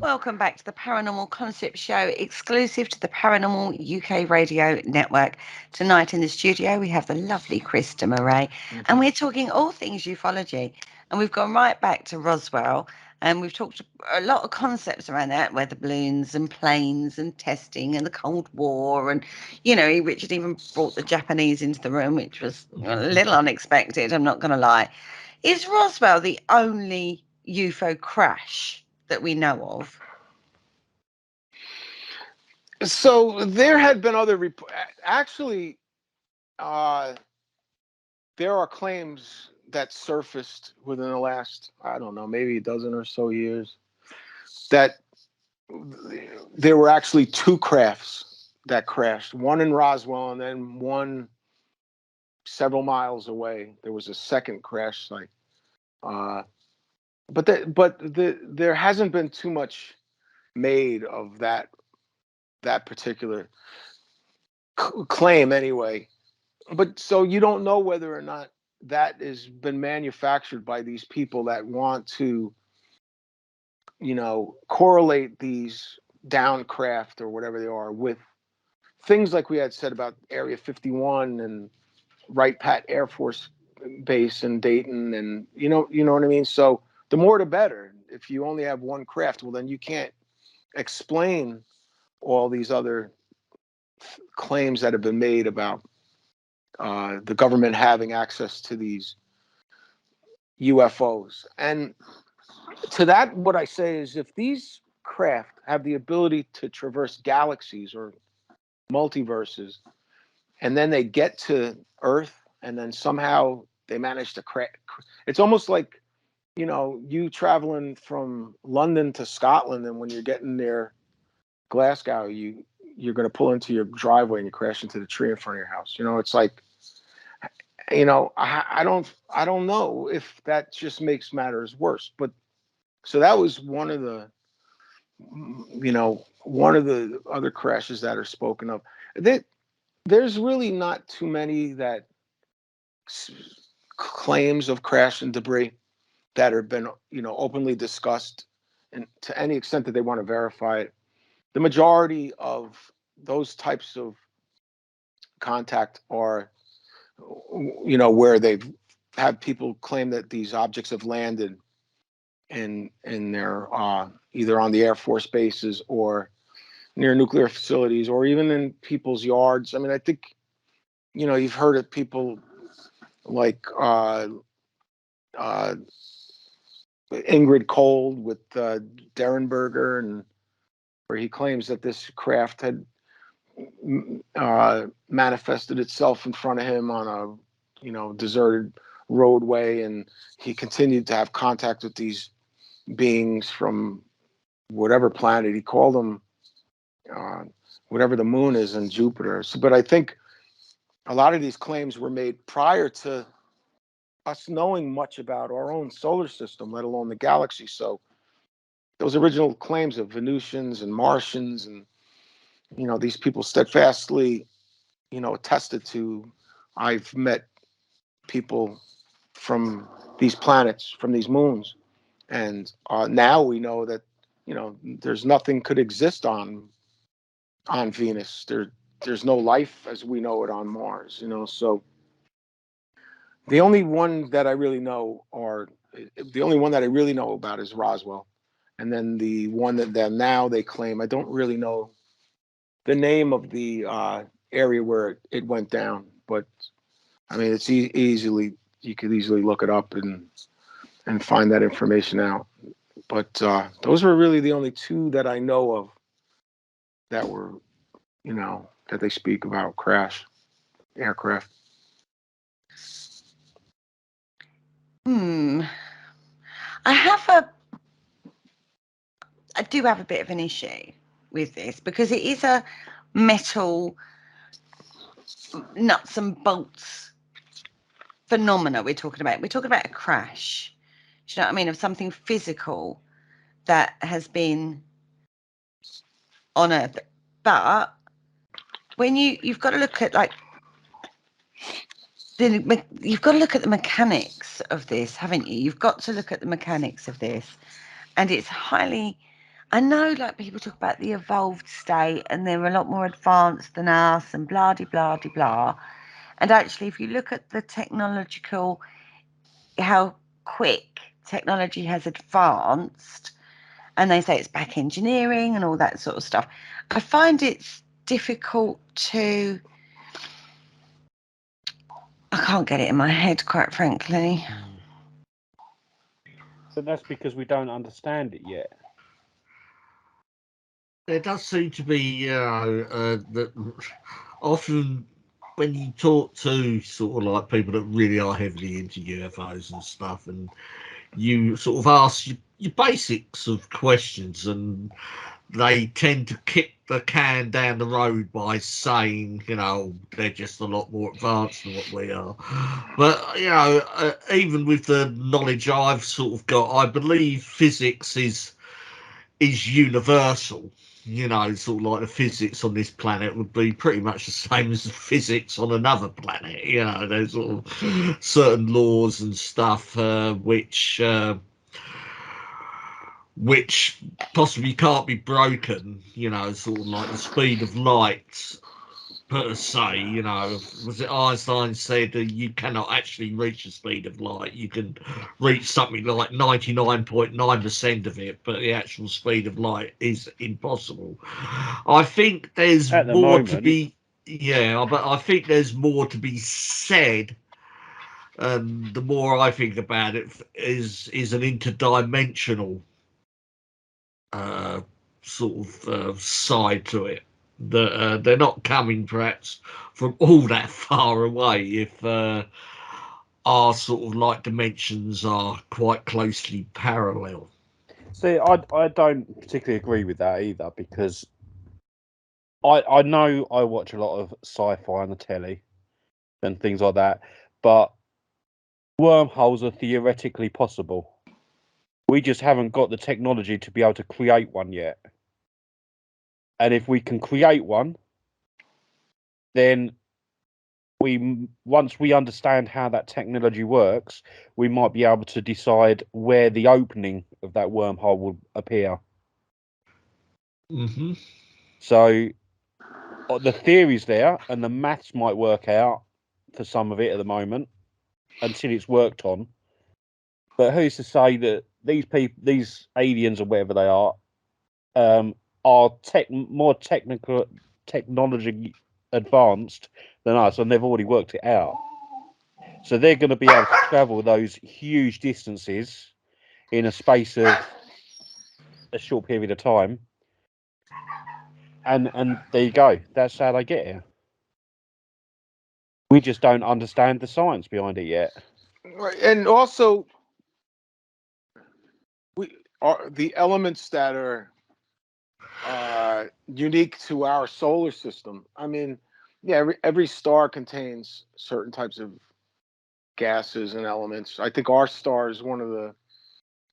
Welcome back to the Paranormal Concept Show, exclusive to the Paranormal UK radio network. Tonight in the studio, we have the lovely Chris De Marais, and we're talking all things ufology. And we've gone right back to Roswell, and we've talked a lot of concepts around that, weather balloons and planes and testing and the Cold War. And, you know, Richard even brought the Japanese into the room, which was a little unexpected, I'm not going to lie. Is Roswell the only UFO crash that we know of? So there had been other reports. Actually, there are claims that surfaced within the last, I don't know, maybe a dozen or so years, that there were actually two crafts that crashed. One in Roswell, and then one several miles away. There was a second crash site. But there hasn't been too much made of that particular claim anyway. But so you don't know whether or not that has been manufactured by these people that want to, you know, correlate these downcraft or whatever they are with things like we had said about Area 51 and Wright Pat Air Force Base in Dayton, and you know what I mean. So the more the better. If you only have one craft, well then you can't explain all these other claims that have been made about the government having access to these UFOs. And to that, what I say is, if these craft have the ability to traverse galaxies or multiverses, and then they get to Earth, and then somehow they manage to crack, it's almost like, you know, you traveling from London to Scotland, and when you're getting near Glasgow, you're going to pull into your driveway and you crash into the tree in front of your house. You know, it's like, you know, I don't know if that just makes matters worse. But so that was one of the, you know, one of the other crashes that are spoken of. There's really not too many that claims of crash and debris that have been, you know, openly discussed, and to any extent that they want to verify it. The majority of those types of contact are, you know, where they've had people claim that these objects have landed in their either on the Air Force bases or near nuclear facilities or even in people's yards. I mean, I think, you know, you've heard of people like Ingrid Cold with Derenberger, and where he claims that this craft had manifested itself in front of him on a, you know, deserted roadway, and he continued to have contact with these beings from whatever planet he called them, whatever the moon is in Jupiter. So, but I think a lot of these claims were made prior to us knowing much about our own solar system, let alone the galaxy. So those original claims of Venusians and Martians, and, you know, these people steadfastly, you know, attested to, I've met people from these planets, from these moons, and now we know that, you know, there's nothing could exist on Venus. There's no life as we know it on Mars, you know. So the only one that I really know, or the only one that I really know about, is Roswell. And then the one that now they claim, I don't really know the name of the area where it went down, but I mean, it's you could easily look it up and find that information out. But those were really the only two that I know of that were, you know, that they speak about crash aircraft. I do have a bit of an issue with this, because it is a metal nuts and bolts phenomena we're talking about. We're talking about a crash. Do you know what I mean? Of something physical that has been on Earth. But when you've got to look at, like, you've got to look at the mechanics of this, haven't you? You've got to look at the mechanics of this, and it's highly, I know, like, people talk about the evolved state and they're a lot more advanced than us and blah de blah de blah. And actually, if you look at the technological, how quick technology has advanced, and they say it's back engineering and all that sort of stuff, I find it's difficult to, I can't get it in my head, quite frankly. So that's because we don't understand it yet. There does seem to be, that often when you talk to sort of like people that really are heavily into UFOs and stuff, and you sort of ask your basics of questions, and they tend to kick the can down the road by saying, you know, they're just a lot more advanced than what we are. But, you know, even with the knowledge I've sort of got, I believe physics is universal. You know, sort of like the physics on this planet would be pretty much the same as the physics on another planet. You know, there's sort of certain laws and stuff which possibly can't be broken. You know, sort of like the speed of light per se. You know, was it Einstein said that you cannot actually reach the speed of light? You can reach something like 99.9% of it, but the actual speed of light is impossible. I think there's At the more to moment. be, yeah, but I think there's more to be said. And the more I think about it, is an interdimensional sort of side to it. That they're not coming perhaps from all that far away if our sort of like dimensions are quite closely parallel. See, I don't particularly agree with that either, because I know I watch a lot of sci-fi on the telly and things like that, but wormholes are theoretically possible. We just haven't got the technology to be able to create one yet. And if we can create one, then once we understand how that technology works, we might be able to decide where the opening of that wormhole will appear. Mm-hmm. So the theory's there, and the maths might work out for some of it at the moment until it's worked on. But who's to say that these people, these aliens or whatever they are more technology advanced than us, and they've already worked it out. So they're going to be able to travel those huge distances in a space of a short period of time. And there you go. That's how they get here. We just don't understand the science behind it yet. Right. And also, we are the elements that are unique to our solar system. I mean, yeah, every star contains certain types of gases and elements. I think our star is one of the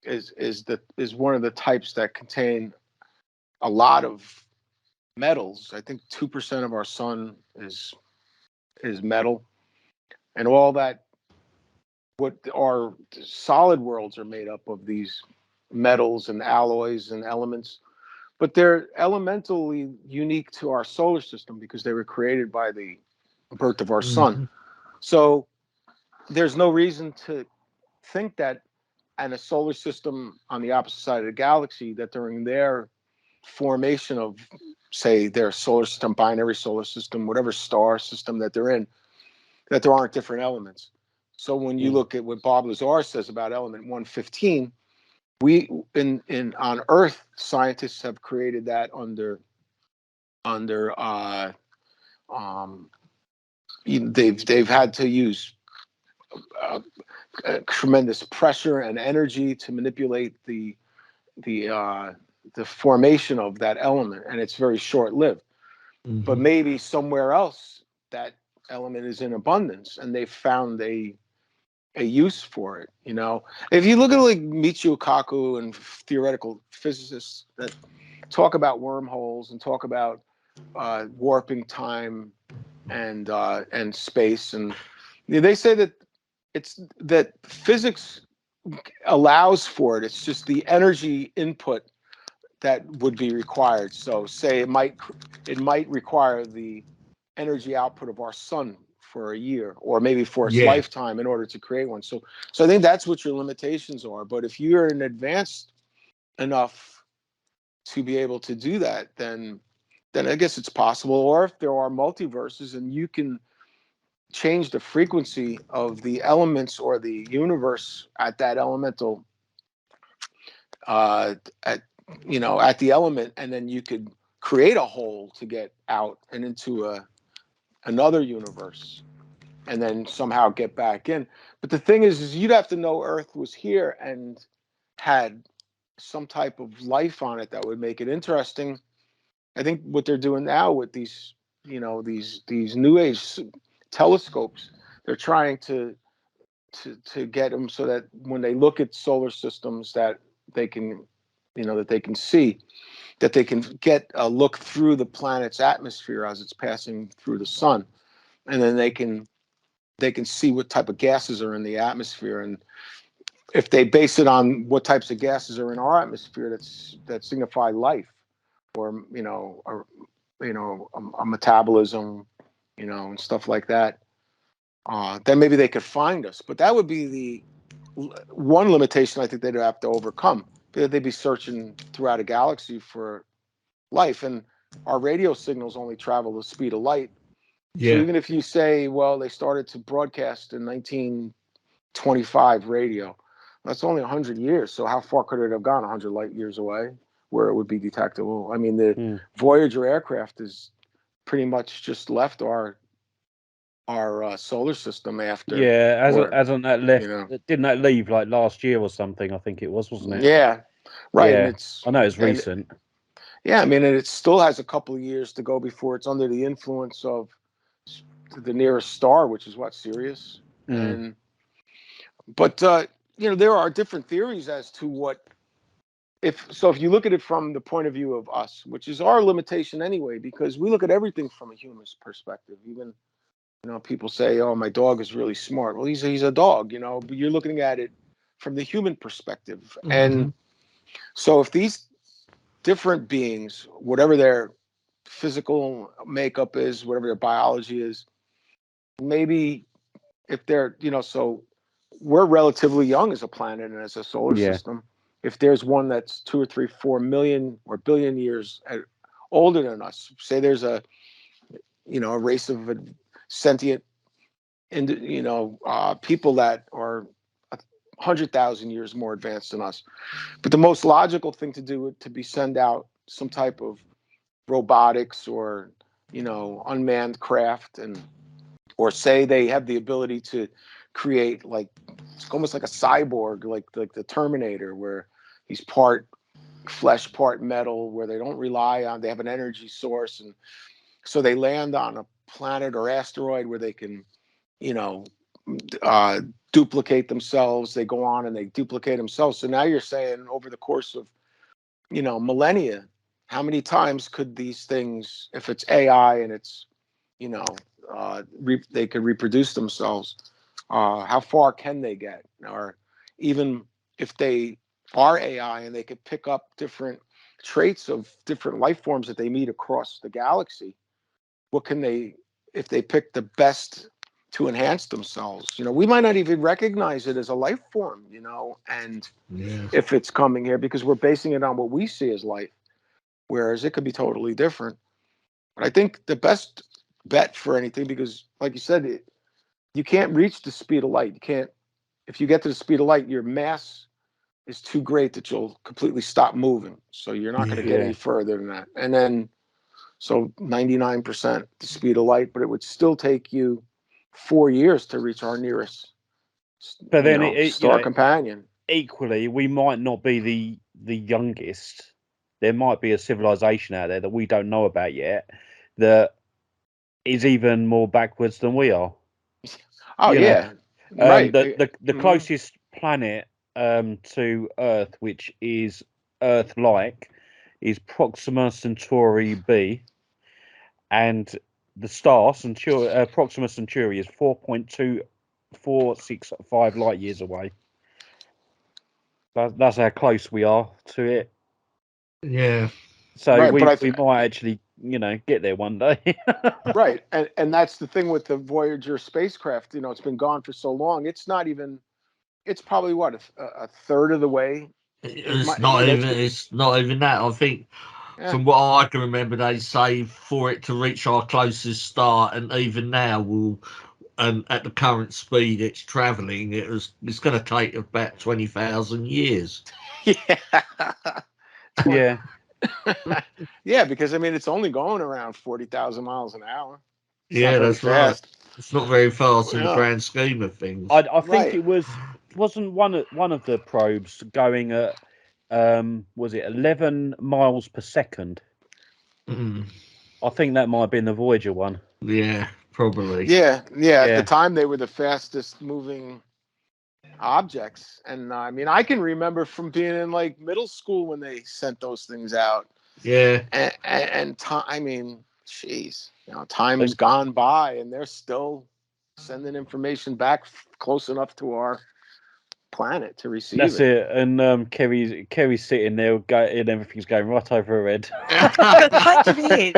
is one of the types that contain a lot of metals. I think 2% of our sun is metal, and all that. What our solid worlds are made up of, these metals and alloys and elements, but they're elementally unique to our solar system because they were created by the birth of our sun. Mm-hmm. So there's no reason to think that in a solar system on the opposite side of the galaxy, that during their formation of, say, their solar system, binary solar system, whatever star system that they're in, that there aren't different elements. So when you look at what Bob Lazar says about element 115, we in on Earth, scientists have created that under they've had to use tremendous pressure and energy to manipulate the formation of that element, and it's very short lived. Mm-hmm. But maybe somewhere else that element is in abundance, and they've found a use for it. You know, if you look at like Michio Kaku and theoretical physicists that talk about wormholes and talk about warping time and space, and they say that it's that physics allows for it. It's just the energy input that would be required. So say it might require the energy output of our sun for a year, or maybe for its lifetime, in order to create one. So I think that's what your limitations are. But if you're an advanced enough to be able to do that, then I guess it's possible. Or if there are multiverses and you can change the frequency of the elements or the universe at that elemental at the element, and then you could create a hole to get out and into another universe, and then somehow get back in. But the thing is you'd have to know Earth was here and had some type of life on it that would make it interesting. I think what they're doing now with these new age telescopes, they're trying to get them so that when they look at solar systems, that they can see, that they can get a look through the planet's atmosphere as it's passing through the sun, and then they can see what type of gases are in the atmosphere. And if they base it on what types of gases are in our atmosphere that signify life, or a metabolism, and stuff like that, then maybe they could find us. But that would be the one limitation I think they'd have to overcome. They'd be searching throughout a galaxy for life, and our radio signals only travel the speed of light. So even if you say, well, they started to broadcast in 1925 radio, that's only 100 years. So how far could it have gone? 100 light years away, where it would be detectable. I mean, the Voyager aircraft is pretty much just left our solar system after. Yeah, hasn't that left? Didn't that leave like last year or something? I think it was, wasn't it? Yeah, right. Yeah. And I know it's recent. I mean, and it still has a couple of years to go before it's under the influence of the nearest star, which is Sirius. But there are different theories as to what. If you look at it from the point of view of us, which is our limitation anyway, because we look at everything from a human's perspective. Even people say, "Oh, my dog is really smart." Well, he's a dog, but you're looking at it from the human perspective. And so if these different beings, whatever their physical makeup is, whatever their biology is, maybe if they're, so we're relatively young as a planet and as a solar system. If there's one that's 2 or 3, 4 million or billion years older than us, say there's a race of sentient, people that are 100,000 years more advanced than us. But the most logical thing to do would to be send out some type of robotics or, unmanned craft, or say they have the ability to create it's almost like a cyborg, like the Terminator, where he's part flesh, part metal, where they don't rely on, they have an energy source. And so they land on a planet or asteroid where they can, duplicate themselves. They go on and they duplicate themselves. So now you're saying over the course of, millennia, how many times could these things, if it's AI and it's, they could reproduce themselves, how far can they get? Or even if they are AI and they could pick up different traits of different life forms that they meet across the galaxy, what can they, if they pick the best to enhance themselves? We might not even recognize it as a life form, and if it's coming here, because we're basing it on what we see as life, whereas it could be totally different. But I think the best bet for anything, because like you said, you can't reach the speed of light. You can't, if you get to the speed of light, your mass is too great that you'll completely stop moving. So you're not going to get any further than that. And then, so 99% the speed of light, but it would still take you 4 years to reach our nearest star companion. Equally, we might not be the youngest. There might be a civilization out there that we don't know about yet that is even more backwards than we are. Oh, right. The closest planet to Earth, which is Earth-like, is Proxima Centauri b, and the star Proxima Centauri is 4.2465 light years away. That's how close we are to it. Yeah. So we might actually, get there one day. Right. And that's the thing with the Voyager spacecraft. It's been gone for so long. It's not even. It's probably a third of the way. It's not even that. I think from what I can remember, they say for it to reach our closest star, and even now at the current speed it's travelling, it's going to take about 20,000 years. Yeah. Yeah, because it's only going around 40,000 miles an hour. That's fast. Right. It's not very fast in the grand scheme of things. I think it wasn't one of the probes going at was it 11 miles per second? I think that might have been the Voyager one. Yeah, probably. Yeah. At the time, they were the fastest moving objects, and I can remember from being in middle school when they sent those things out. Yeah. And time. Jeez, time's gone by, and they're still sending information back close enough to our planet to receive it. That's it. And Kerry's sitting there, and everything's going right over her head. Kind of is.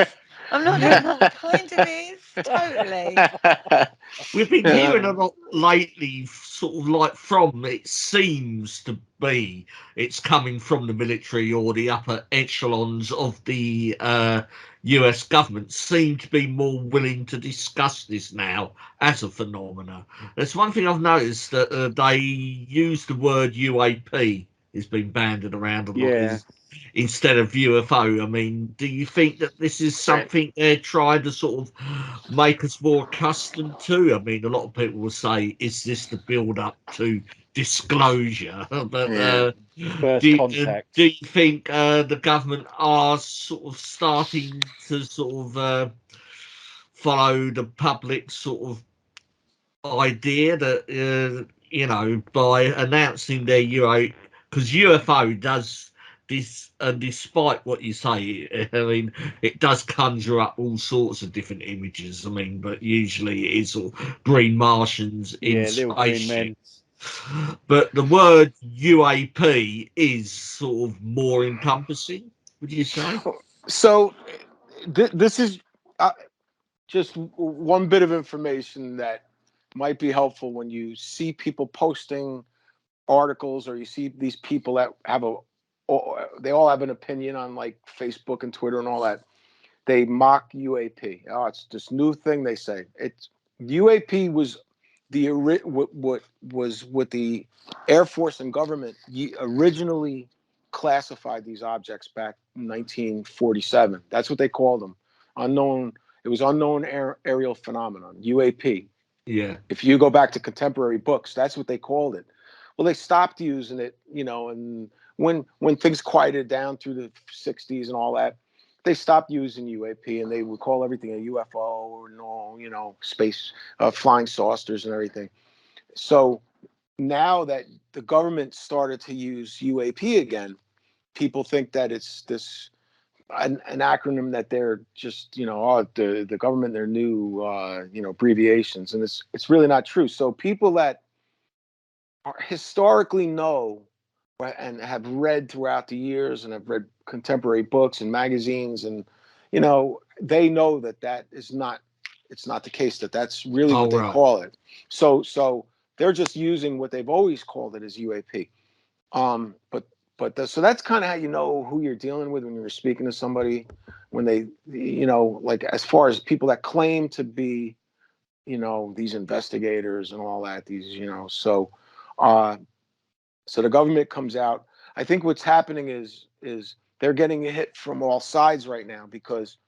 I'm not going to lie. Kind of is. Totally. We've been hearing a lot lately, sort of like from, it seems to be, it's coming from the military or the upper echelons of the US government seem to be more willing to discuss this now as a phenomena. There's one thing I've noticed, that they use the word UAP. It's been banded around a lot instead of UFO. I mean, do you think that this is something they're trying to sort of make us more accustomed to? I mean, a lot of people will say, is this the build up to disclosure? But First contact. do you think the government are sort of starting to sort of follow the public sort of idea that, you know, by announcing their UFO, because UFO does this, despite what you say, I mean, it does conjure up all sorts of different images. I mean, but usually it is all green Martians in little green men. spaceships. But the word UAP is sort of more encompassing, would you say? So this is just one bit of information that might be helpful when you see people posting articles, or you see these people that they all have an opinion on like Facebook and Twitter and all that. They mock UAP. Oh, it's this new thing they say. It's UAP was what was what the Air Force and government originally classified these objects back in 1947. That's what they called them. Unknown. It was unknown aerial phenomenon, UAP. Yeah. If you go back to contemporary books, that's what they called it. Well, they stopped using it, you know, and when things quieted down through the 60s and all that, they stopped using UAP, and they would call everything a UFO or no, you know, space flying saucers and everything. So now that the government started to use UAP again, people think that it's this an acronym that they're just, you know, the government, their new you know, abbreviations, and it's really not true. So people that historically know and have read throughout the years and have read contemporary books and magazines, and you know, they know that is not, it's not the case, that's really what they call it. So they're just using what they've always called it as UAP. So that's kind of how you know who you're dealing with when you're speaking to somebody, when they, you know, like as far as people that claim to be, you know, these investigators and all that, these, you know, so the government comes out. I think what's happening is they're getting a hit from all sides right now, because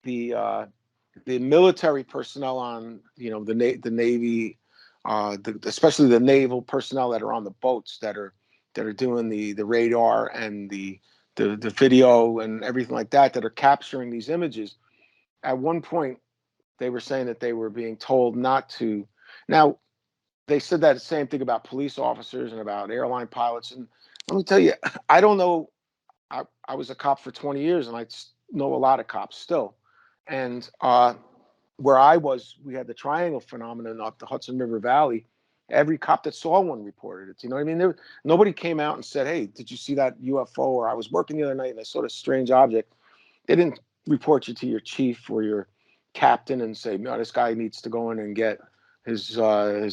the military personnel on, you know, the Navy, especially the naval personnel that are on the boats that are doing the radar and the video and everything like that are capturing these images. At one point, they were saying that they were being told not to. Now, they said that same thing about police officers and about airline pilots. And let me tell you, I don't know. I was a cop for 20 years, and I know a lot of cops still. And where I was, we had the triangle phenomenon up the Hudson River Valley. Every cop that saw one reported it. You know what I mean? Nobody came out and said, "Hey, did you see that UFO?" Or "I was working the other night and I saw this strange object." They didn't report you to your chief or your captain and say, "No, this guy needs to go in and get his noggin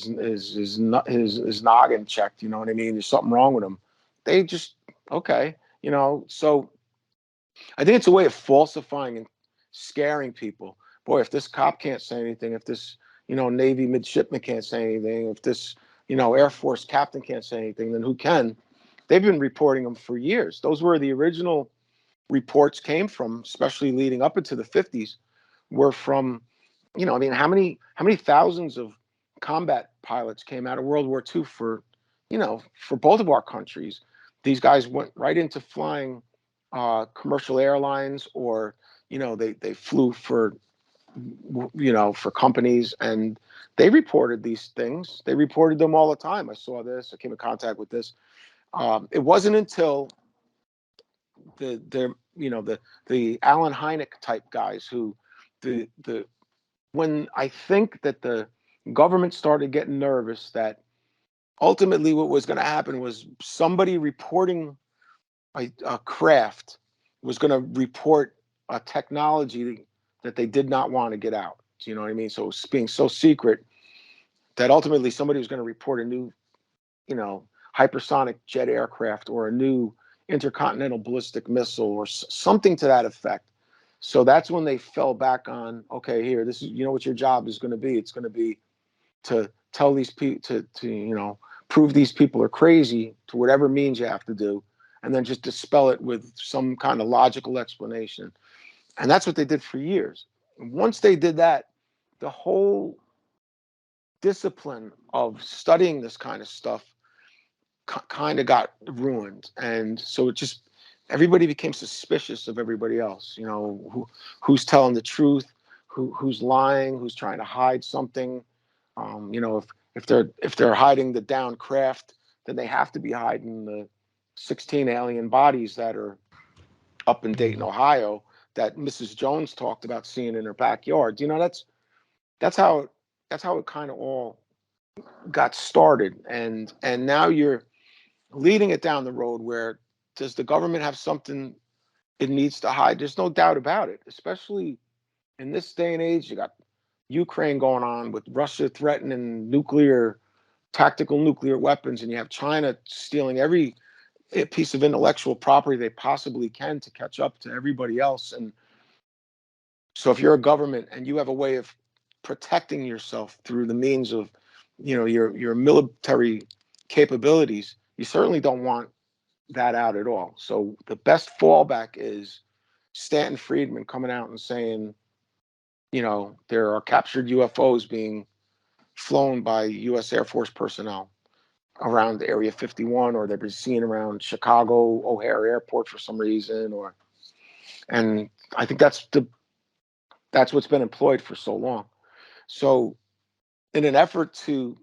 checked." You know what I mean? There's something wrong with him. They just, okay, you know. So I think it's a way of falsifying and scaring people. Boy, if this cop can't say anything, if this, you know, Navy midshipman can't say anything, if this, you know, Air Force captain can't say anything, then who can? They've been reporting them for years. Those were the original reports came from, especially leading up into the 50s, were from, you know, I mean, how many thousands of combat pilots came out of World War II for, you know, for both of our countries. These guys went right into flying commercial airlines, or, you know, they flew for, you know, for companies, and they reported these things. They reported them all the time. I saw this, I came in contact with this. It wasn't until the Alan Hynek type guys who when I think that the government started getting nervous that ultimately what was going to happen was somebody reporting a craft was going to report a technology that they did not want to get out Do you know what I mean? So it's being so secret that ultimately somebody was going to report a new, hypersonic jet aircraft or a new intercontinental ballistic missile or something to that effect. So that's when they fell back on, okay, here, this is, what your job is going to be. It's going to be to tell these people to prove these people are crazy to whatever means you have to do, and then just dispel it with some kind of logical explanation. And that's what they did for years. And once they did that, the whole discipline of studying this kind of stuff kind of got ruined. And so everybody became suspicious of everybody else, who's telling the truth, who's lying, who's trying to hide something. If they're hiding the downed craft, then they have to be hiding the 16 alien bodies that are up in Dayton, Ohio, that Mrs. Jones talked about seeing in her backyard. That's how it kind of all got started. And now you're leading it down the road where, does the government have something it needs to hide? There's no doubt about it, especially in this day and age. You got Ukraine going on with Russia threatening tactical nuclear weapons, and you have China stealing every piece of intellectual property they possibly can to catch up to everybody else. And so if you're a government and you have a way of protecting yourself through the means of, your military capabilities, you certainly don't want that out at all. So the best fallback is Stanton Friedman coming out and saying, there are captured UFOs being flown by U.S. Air Force personnel around Area 51, or they've been seen around Chicago O'Hare Airport for some reason, and I think that's what's been employed for so long. So in an effort to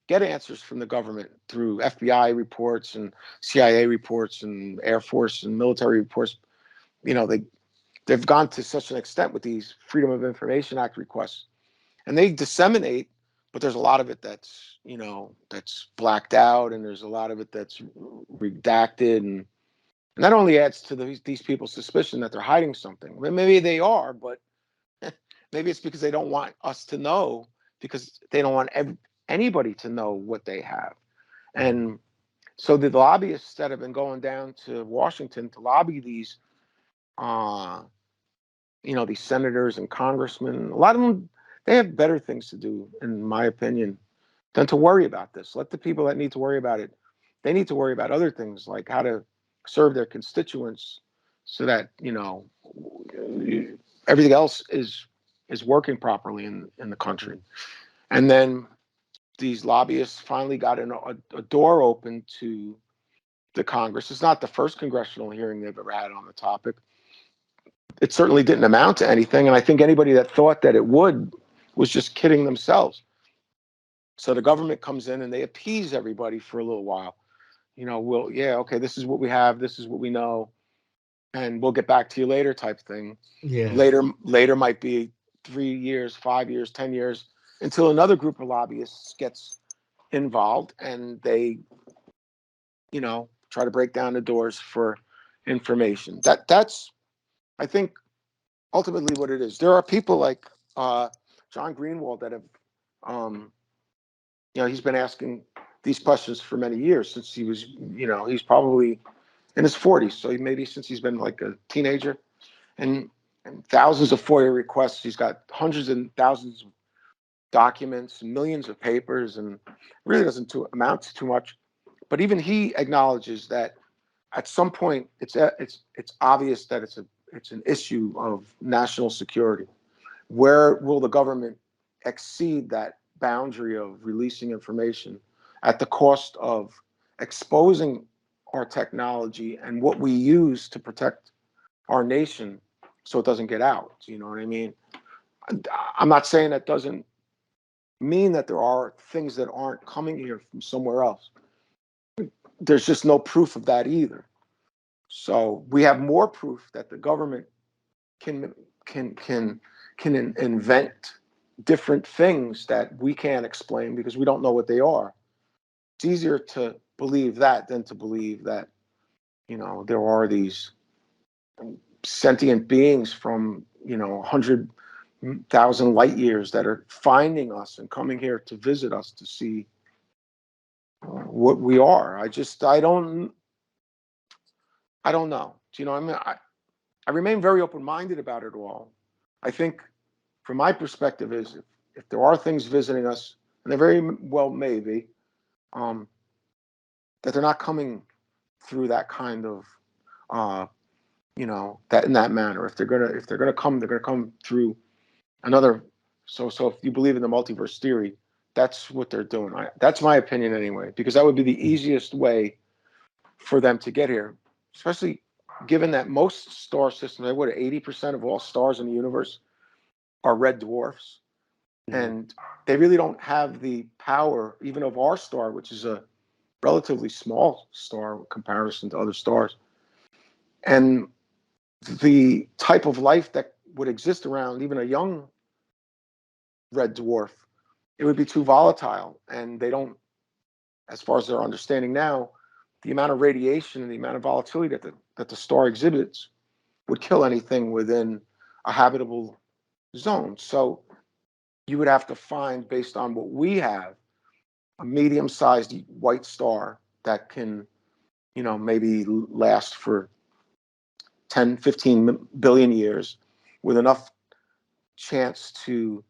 get answers from the government through FBI reports and CIA reports and Air Force and military reports, they've gone to such an extent with these Freedom of Information Act requests, and they disseminate, but there's a lot of it that's blacked out, and there's a lot of it that's redacted, and that only adds to these people's suspicion that they're hiding something. Maybe they are, but maybe it's because they don't want us to know, because they don't want anybody to know what they have. And so the lobbyists that have been going down to Washington to lobby these, these senators and congressmen, a lot of them, they have better things to do, in my opinion, than to worry about this. Let the people that need to worry about it, they need to worry about other things, like how to serve their constituents so that, everything else is working properly in the country. And then these lobbyists finally got a door open to the Congress. It's not the first congressional hearing they've ever had on the topic. It certainly didn't amount to anything, and I think anybody that thought that it would was just kidding themselves. So the government comes in and they appease everybody for a little while. Okay, this is what we have, this is what we know, and we'll get back to you later type thing. Yeah. Later might be 3 years, 5 years, 10 years, until another group of lobbyists gets involved and they, try to break down the doors for information. That's, I think, ultimately what it is. There are people like John Greenwald that have, he's been asking these questions for many years, since he was, he's probably in his 40s. So maybe since he's been like a teenager, and thousands of FOIA requests. He's got hundreds and thousands of documents, millions of papers, and really doesn't amount to too much. But even he acknowledges that at some point it's obvious that it's an issue of national security. Where will the government exceed that boundary of releasing information at the cost of exposing our technology and what we use to protect our nation so it doesn't get out? You know what I mean? I'm not saying that doesn't mean that there are things that aren't coming here from somewhere else. There's just no proof of that either. So we have more proof that the government can invent different things that we can't explain because we don't know what they are. It's easier to believe that than to believe that, there are these sentient beings from, 100 thousand light years that are finding us and coming here to visit us to see what we are. I don't know. Do you know what I mean? I remain very open-minded about it all. I think from my perspective is if there are things visiting us, and there very well may be, that they're not coming through that kind of, that in that manner. If they're gonna come, they're gonna come through another. So if you believe in the multiverse theory, that's what they're doing. That's my opinion anyway, because that would be the easiest way for them to get here, especially given that most star systems, 80% of all stars in the universe are red dwarfs. And they really don't have the power, even of our star, which is a relatively small star in comparison to other stars. And the type of life that would exist around even a young red dwarf, it would be too volatile. And they don't, as far as their understanding now, the amount of radiation and the amount of volatility that the star exhibits would kill anything within a habitable zone. So you would have to find, based on what we have, a medium-sized white star that can, maybe last for 10, 15 billion years with enough chance to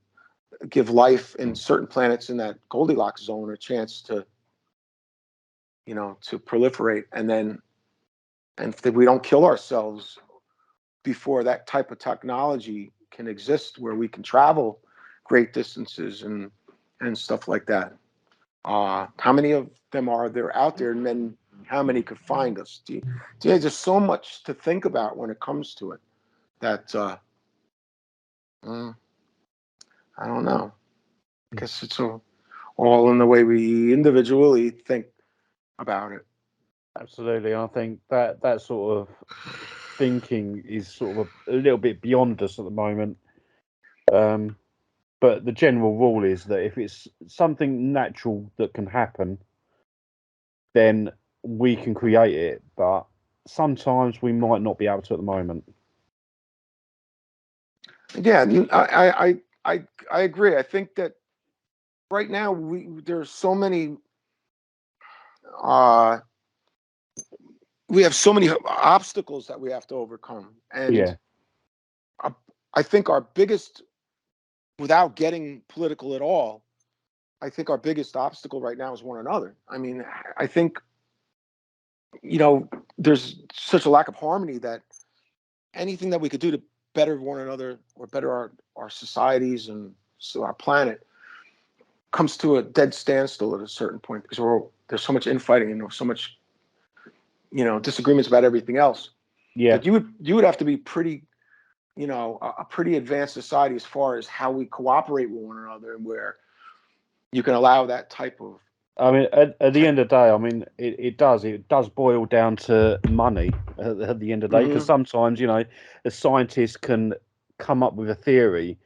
give life in certain planets in that Goldilocks zone a chance to, to proliferate. And if we don't kill ourselves before that type of technology can exist where we can travel great distances and stuff like that. How many of them are there out there, and then how many could find us? There's so much to think about when it comes to it that I don't know. I guess it's all in the way we individually think about it. Absolutely. I think that sort of thinking is sort of a little bit beyond us at the moment. But the general rule is that if it's something natural that can happen, then we can create it. But sometimes we might not be able to at the moment. Yeah, I agree. I think that right now there's so many. We have so many obstacles that we have to overcome, and I think our biggest, without getting political at all, I think our biggest obstacle right now is one another. I mean, I think, there's such a lack of harmony that anything that we could do to better one another or better our societies and so our planet comes to a dead standstill at a certain point, because there's so much infighting and so much, disagreements about everything else. Yeah. That you would have to be pretty, a pretty advanced society as far as how we cooperate with one another, and where you can allow that type of. I mean, at the end of the day, I mean, it does boil down to money at the end of the day, because sometimes, a scientist can come up with a theory,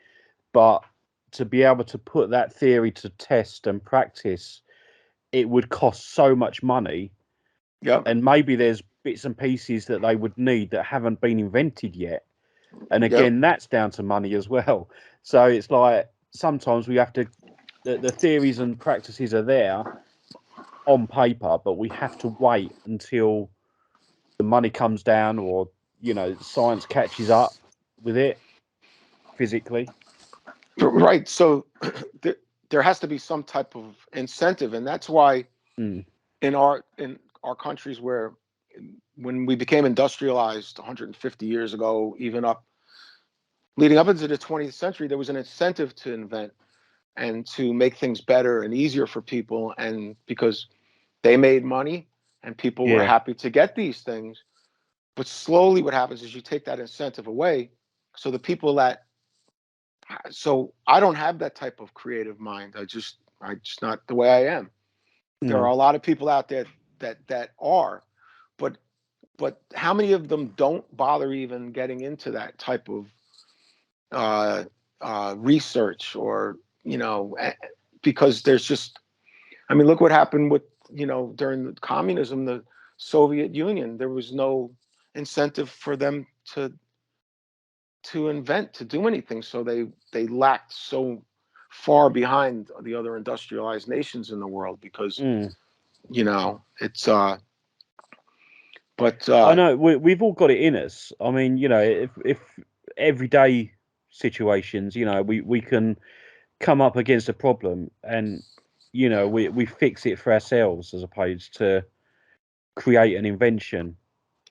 but to be able to put that theory to test and practice, it would cost so much money. Yeah. And maybe there's bits and pieces that they would need that haven't been invented yet. And again, that's down to money as well. So it's like sometimes we have to, the theories and practices are there on paper, but we have to wait until the money comes down, or science catches up with it physically. Right. So there has to be some type of incentive, and that's why in our countries, where when we became industrialized 150 years ago, even leading up into the 20th century, there was an incentive to invent and to make things better and easier for people, and because they made money and people were happy to get these things. But slowly what happens is you take that incentive away. So the people so I don't have that type of creative mind. I just not the way I am. There are a lot of people out there that are, but how many of them don't bother even getting into that type of research, or because there's just, I mean, look what happened with during the communism, the Soviet Union. There was no incentive for them to to do anything. So they lacked so far behind the other industrialized nations in the world because it's but I know we've all got it in us. I mean, if everyday situations, we can come up against a problem and we fix it for ourselves as opposed to create an invention.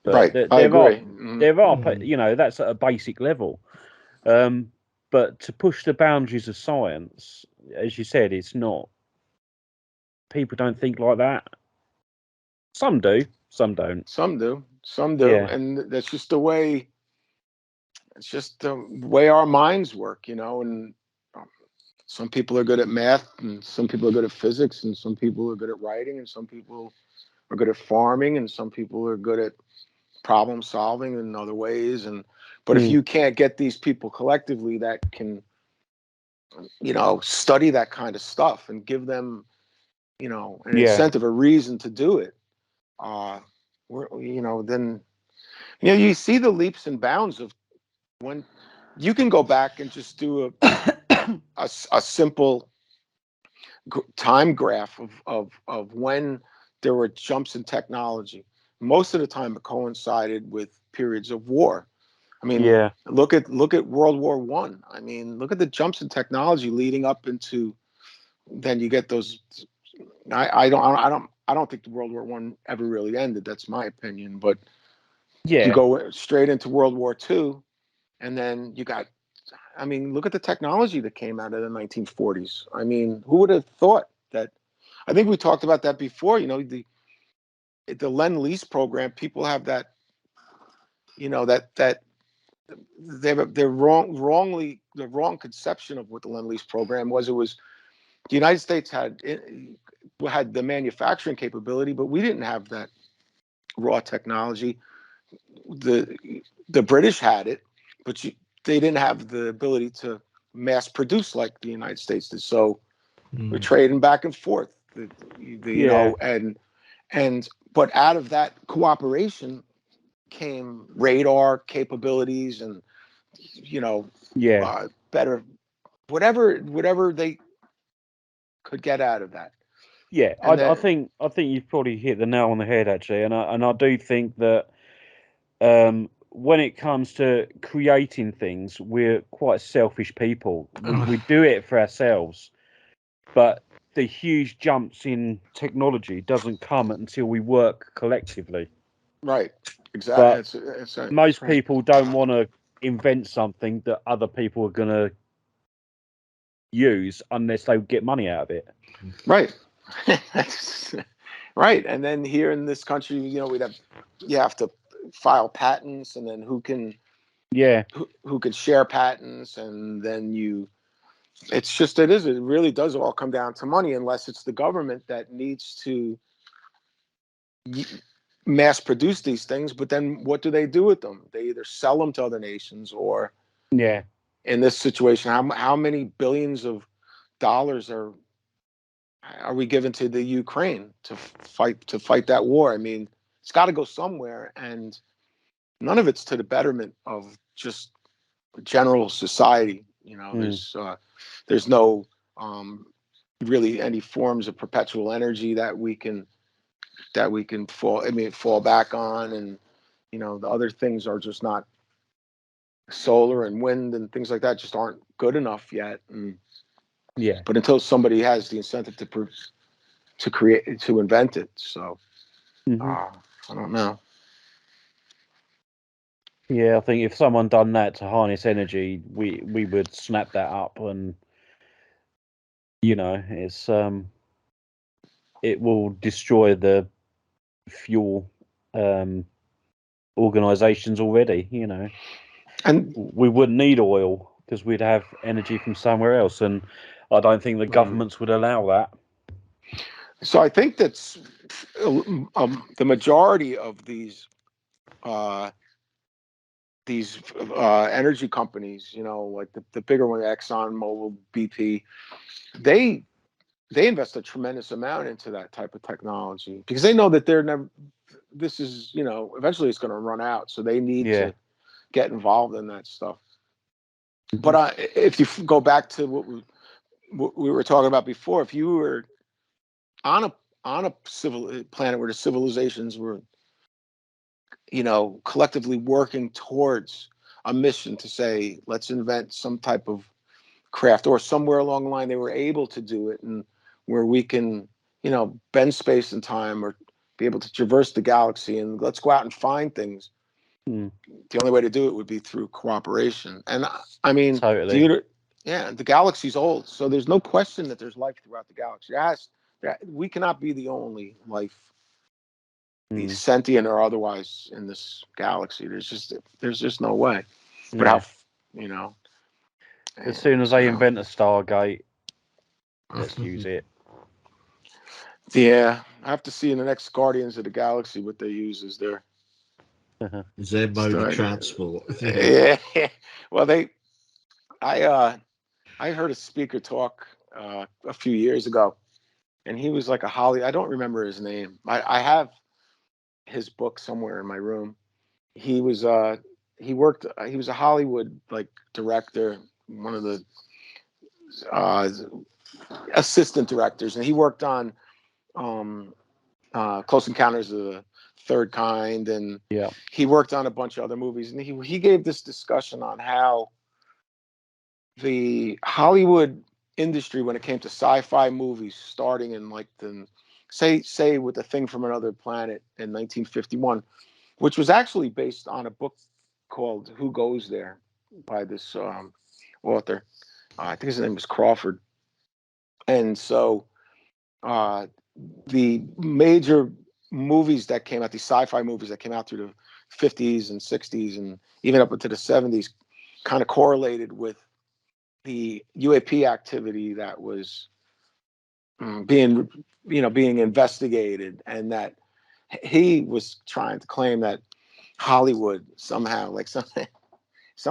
But right, I agree. There are that's at a basic level. But to push the boundaries of science, as you said, it's not. People don't think like that. Some do, some don't. Some do, Yeah. and that's just the way. It's just the way our minds work, and some people are good at math, and some people are good at physics, and some people are good at writing, and some people are good at farming, and some people are good at problem solving in other ways. But if you can't get these people collectively that can, study that kind of stuff and give them, an incentive, a reason to do it, then you see the leaps and bounds of when you can go back and just do a simple time graph of when there were jumps in technology. Most of the time it coincided with periods of war. I mean, look at World War One. I mean, look at the jumps in technology leading up into. Then you get those. I don't think the World War One ever really ended. That's my opinion. But you go straight into World War Two, and then you got. I mean, look at the technology that came out of the 1940s. I mean, who would have thought that? I think we talked about that before. The Lend-Lease program. People have that. That they have the wrong conception of what the Lend-Lease program was. It was the United States had the manufacturing capability, but we didn't have that raw technology. The British had it, but they didn't have the ability to mass produce like the United States did. So we're trading back and forth. But out of that cooperation came radar capabilities and better whatever they could get out of that. Yeah, I think you've probably hit the nail on the head actually, and I do think that when it comes to creating things, we're quite selfish people. We do it for ourselves, but the huge jumps in technology doesn't come until we work collectively. Right. Exactly. But most people don't want to invent something that other people are going to use unless they get money out of it. Right. Right. And then here in this country, you have to file patents, and then who can share patents, and then it really does all come down to money, unless it's the government that needs to mass produce these things. But then what do they do with them? They either sell them to other nations, or in this situation, how many billions of dollars are we given to the Ukraine to fight that war? I mean, it's got to go somewhere, and none of it's to the betterment of just general society. There's no really any forms of perpetual energy that we can fall back on, and the other things are just not. Solar and wind and things like that just aren't good enough yet. But until somebody has the incentive to invent it, so I don't know. Yeah, I think if someone done that to harness energy, we would snap that up, and it's it will destroy the fuel organizations already. And we wouldn't need oil because we'd have energy from somewhere else, and I don't think the governments would allow that. So I think that's the majority of these energy companies, like the bigger one, Exxon, Mobil, BP, they invest a tremendous amount into that type of technology because they know that this is, eventually it's going to run out. So they need to get involved in that stuff. But if you go back to what we were talking about before, if you were on a civil planet where the civilizations were, collectively working towards a mission to say, let's invent some type of craft, or somewhere along the line they were able to do it, and where we can, bend space and time, or be able to traverse the galaxy, and let's go out and find things. The only way to do it would be through cooperation. And I mean, totally. The galaxy's old, so there's no question that there's life throughout the galaxy. We cannot be the only life, sentient or otherwise, in this galaxy. There's just no way. But as soon as they invent a Stargate, let's use it. Yeah, I have to see in the next Guardians of the Galaxy what they use as their mode of transport. Yeah. Well, I heard a speaker talk a few years ago, and he was like I don't remember his name. I have his book somewhere in my room. He was he was a Hollywood director, one of the assistant directors, and he worked on Close Encounters of the Third Kind, and he worked on a bunch of other movies. And he gave this discussion on how the Hollywood industry, when it came to sci-fi movies, starting in say with The Thing from Another Planet in 1951, which was actually based on a book called Who Goes There by this author. I think his name was Crawford. And so the major movies that came out, these sci-fi movies that came out through the 50s and 60s and even up into the 70s, kind of correlated with the UAP activity that was being investigated, and that he was trying to claim that Hollywood somehow, like some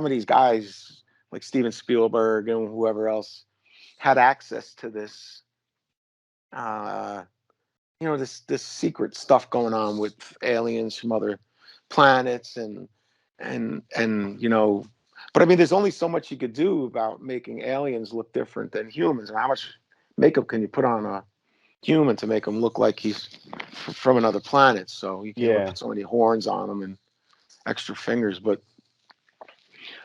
of these guys like Steven Spielberg and whoever else, had access to this this secret stuff going on with aliens from other planets, and but I mean, there's only so much you could do about making aliens look different than humans. And how much makeup can you put on a human to make him look like he's from another planet? So you can't put so many horns on him and extra fingers. But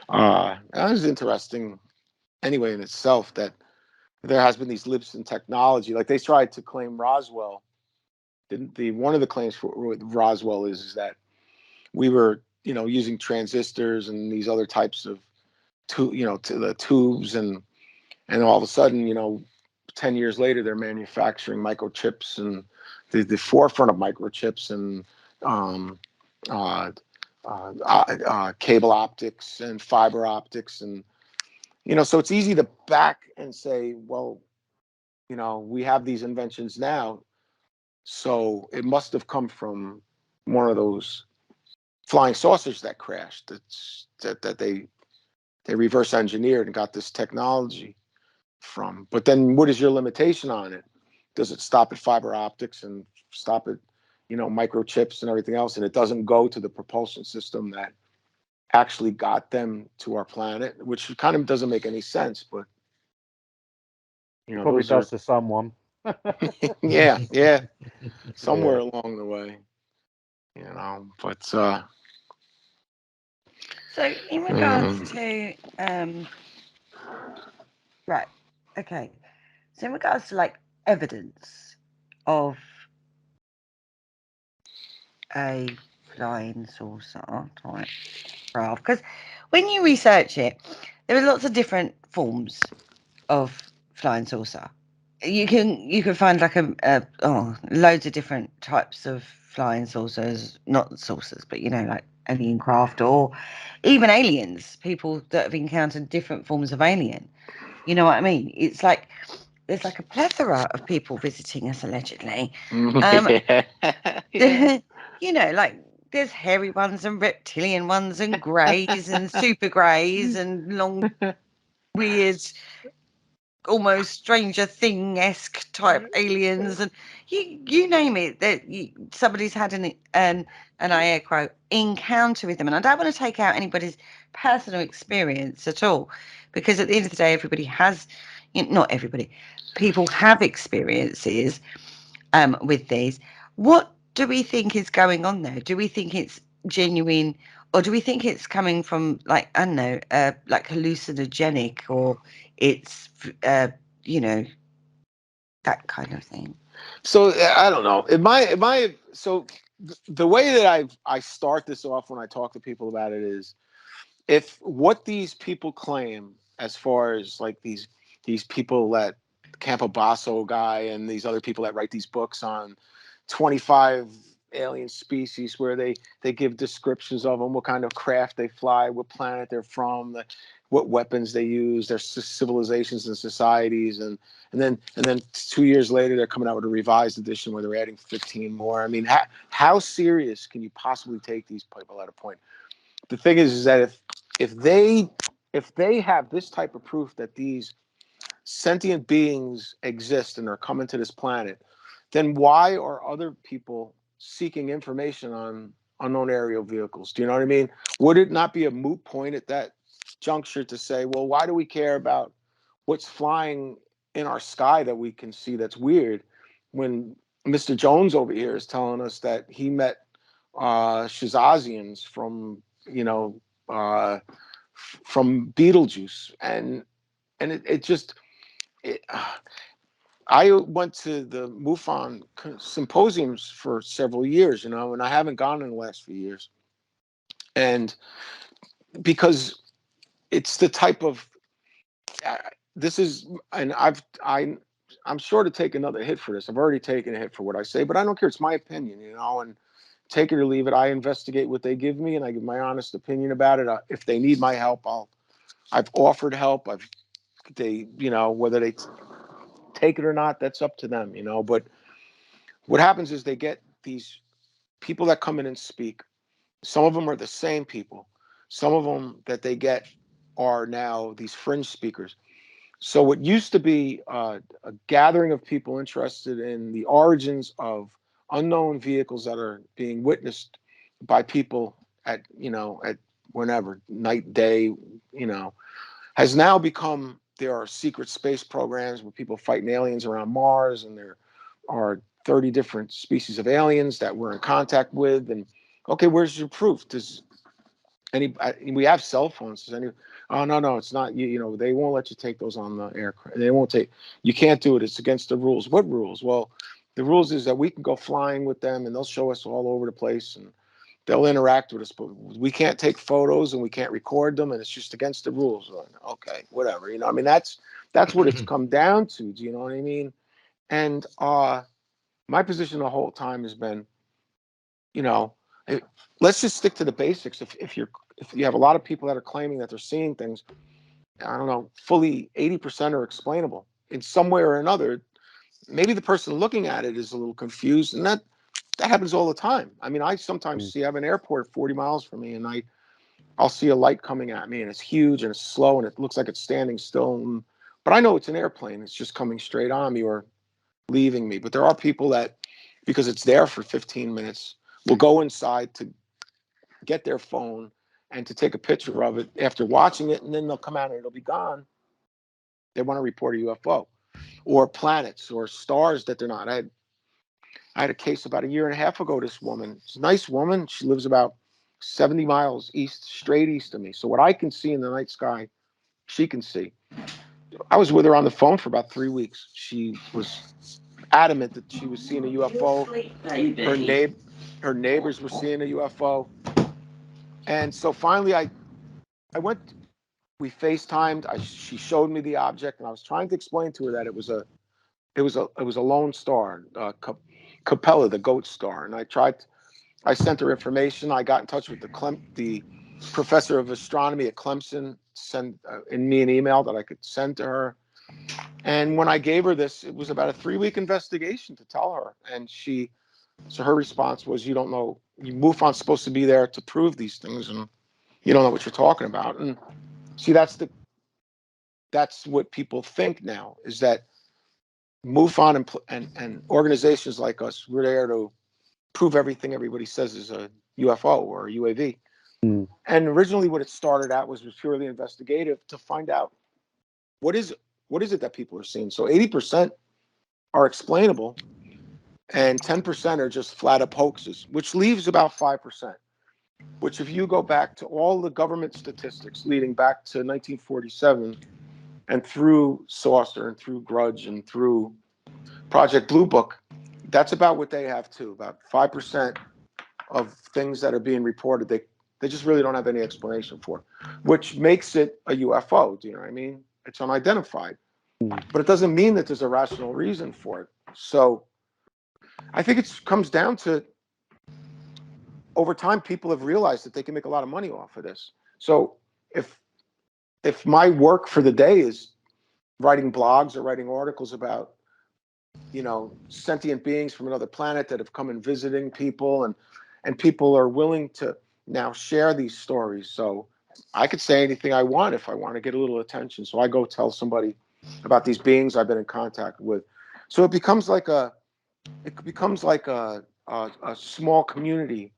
that was interesting anyway in itself, that there has been these leaps in technology. Like they tried to claim Roswell. One of the claims with Roswell is that we were, using transistors and these other types of to the tubes, and all of a sudden, 10 years later, they're manufacturing microchips, and the forefront of microchips, and cable optics and fiber optics, and so it's easy to back and say, well, we have these inventions now, so it must have come from one of those flying saucers that crashed. That they reverse engineered and got this technology from. But then, what is your limitation on it? Does it stop at fiber optics and stop at microchips and everything else, and it doesn't go to the propulsion system that actually got them to our planet, which kind of doesn't make any sense? But probably does to someone. yeah, somewhere along the way, but so in regards to right, okay, so in regards to evidence of a flying saucer type craft, because when you research it, there are lots of different forms of flying saucer. You can find loads of different types of flying saucers, not saucers, but like alien craft, or even aliens, people that have encountered different forms of alien. You know what I mean? It's like there's a plethora of people visiting us allegedly. There's hairy ones and reptilian ones and greys and super greys and long weird almost Stranger Thing-esque type aliens, and you name it, that somebody's had an I air quote encounter with them. And I don't want to take out anybody's personal experience at all, because at the end of the day, everybody has, not everybody, people have experiences with these. What do we think is going on there? Do we think it's genuine, or do we think it's coming from, like, I don't know, like hallucinogenic, or it's you know, that kind of thing? So I don't know. So the way that I start this off when I talk to people about it is, if what these people claim, as far as like these people that Campobasso guy and these other people that write these books on 25 alien species, where they give descriptions of them, what kind of craft they fly, what planet they're from, what weapons they use, their civilizations and societies, and then 2 years later they're coming out with a revised edition where they're adding 15 more. I mean, how serious can you possibly take these people at a point? The thing is that if they have this type of proof that these sentient beings exist and are coming to this planet, then why are other people seeking information on unknown aerial vehicles? Do you know what I mean? Would it not be a moot point at that juncture to say, well, why do we care about what's flying in our sky that we can see that's weird, when Mr. Jones over here is telling us that he met Shazazians from from Beetlejuice, and it just I went to the MUFON symposiums for several years, and I haven't gone in the last few years, and because it's the type of this is, and I'm sure to take another hit for this. I've already taken a hit for what I say, but I don't care. It's my opinion, and take it or leave it. I investigate what they give me, and I give my honest opinion about it. If they need my help, I've offered help. Whether they take it or not, that's up to them, But what happens is they get these people that come in and speak. Some of them are the same people. Some of them that they get are now these fringe speakers. So what used to be a gathering of people interested in the origins of unknown vehicles that are being witnessed by people at whenever, night, day, has now become, there are secret space programs where people fighting aliens around Mars, and there are 30 different species of aliens that we're in contact with. And okay, where's your proof? We have cell phones. Oh, no, it's not. They won't let you take those on the aircraft. They won't take. You can't do it. It's against the rules. What rules? Well, the rules is that we can go flying with them, and they'll show us all over the place, and they'll interact with us, but we can't take photos and we can't record them, and it's just against the rules. Okay, whatever. That's what it's come down to. Do you know what I mean? And my position the whole time has been, let's just stick to the basics. If you have a lot of people that are claiming that they're seeing things, I don't know, fully 80% are explainable in some way or another. Maybe the person looking at it is a little confused, and that happens all the time. I mean, I sometimes I have an airport 40 miles from me, and I'll see a light coming at me, and it's huge and it's slow and it looks like it's standing still. But I know it's an airplane. It's just coming straight on me or leaving me. But there are people that, because it's there for 15 minutes, will go inside to get their phone and to take a picture of it after watching it, and then they'll come out and it'll be gone. They want to report a UFO or planets or stars that they're not. I had a case about a year and a half ago. This woman, she's a nice woman. She lives about 70 miles straight east of me. So what I can see in the night sky, she can see. I was with her on the phone for about 3 weeks. She was adamant that she was seeing a UFO. Her neighbors were seeing a UFO. And so finally I went, we FaceTimed. She showed me the object, and I was trying to explain to her that it was a lone star, Capella, the goat star. And I sent her information. I got in touch with the professor of astronomy at Clemson, sent me an email that I could send to her. And when I gave her this, it was about a 3-week investigation to tell her. And so her response was, you don't know, MUFON's supposed to be there to prove these things, and you don't know what you're talking about. And see, that's that's what people think now, is that MUFON and organizations like us, we're there to prove everything everybody says is a UFO or a UAV. Mm. And originally what it started out was purely investigative to find out what is it that people are seeing. So 80% are explainable and 10% are just flat up hoaxes, which leaves about 5%, which if you go back to all the government statistics leading back to 1947 and through Saucer and through Grudge and through Project Blue Book, that's about what they have too. About 5% of things that are being reported, they just really don't have any explanation for, which makes it a UFO. Do you know what I mean? It's unidentified, but it doesn't mean that there's a rational reason for it. So I think it comes down to, over time, people have realized that they can make a lot of money off of this. So if my work for the day is writing blogs or writing articles about, sentient beings from another planet that have come and visiting people, and people are willing to now share these stories. So I could say anything I want if I want to get a little attention. So I go tell somebody about these beings I've been in contact with. So it becomes like a small community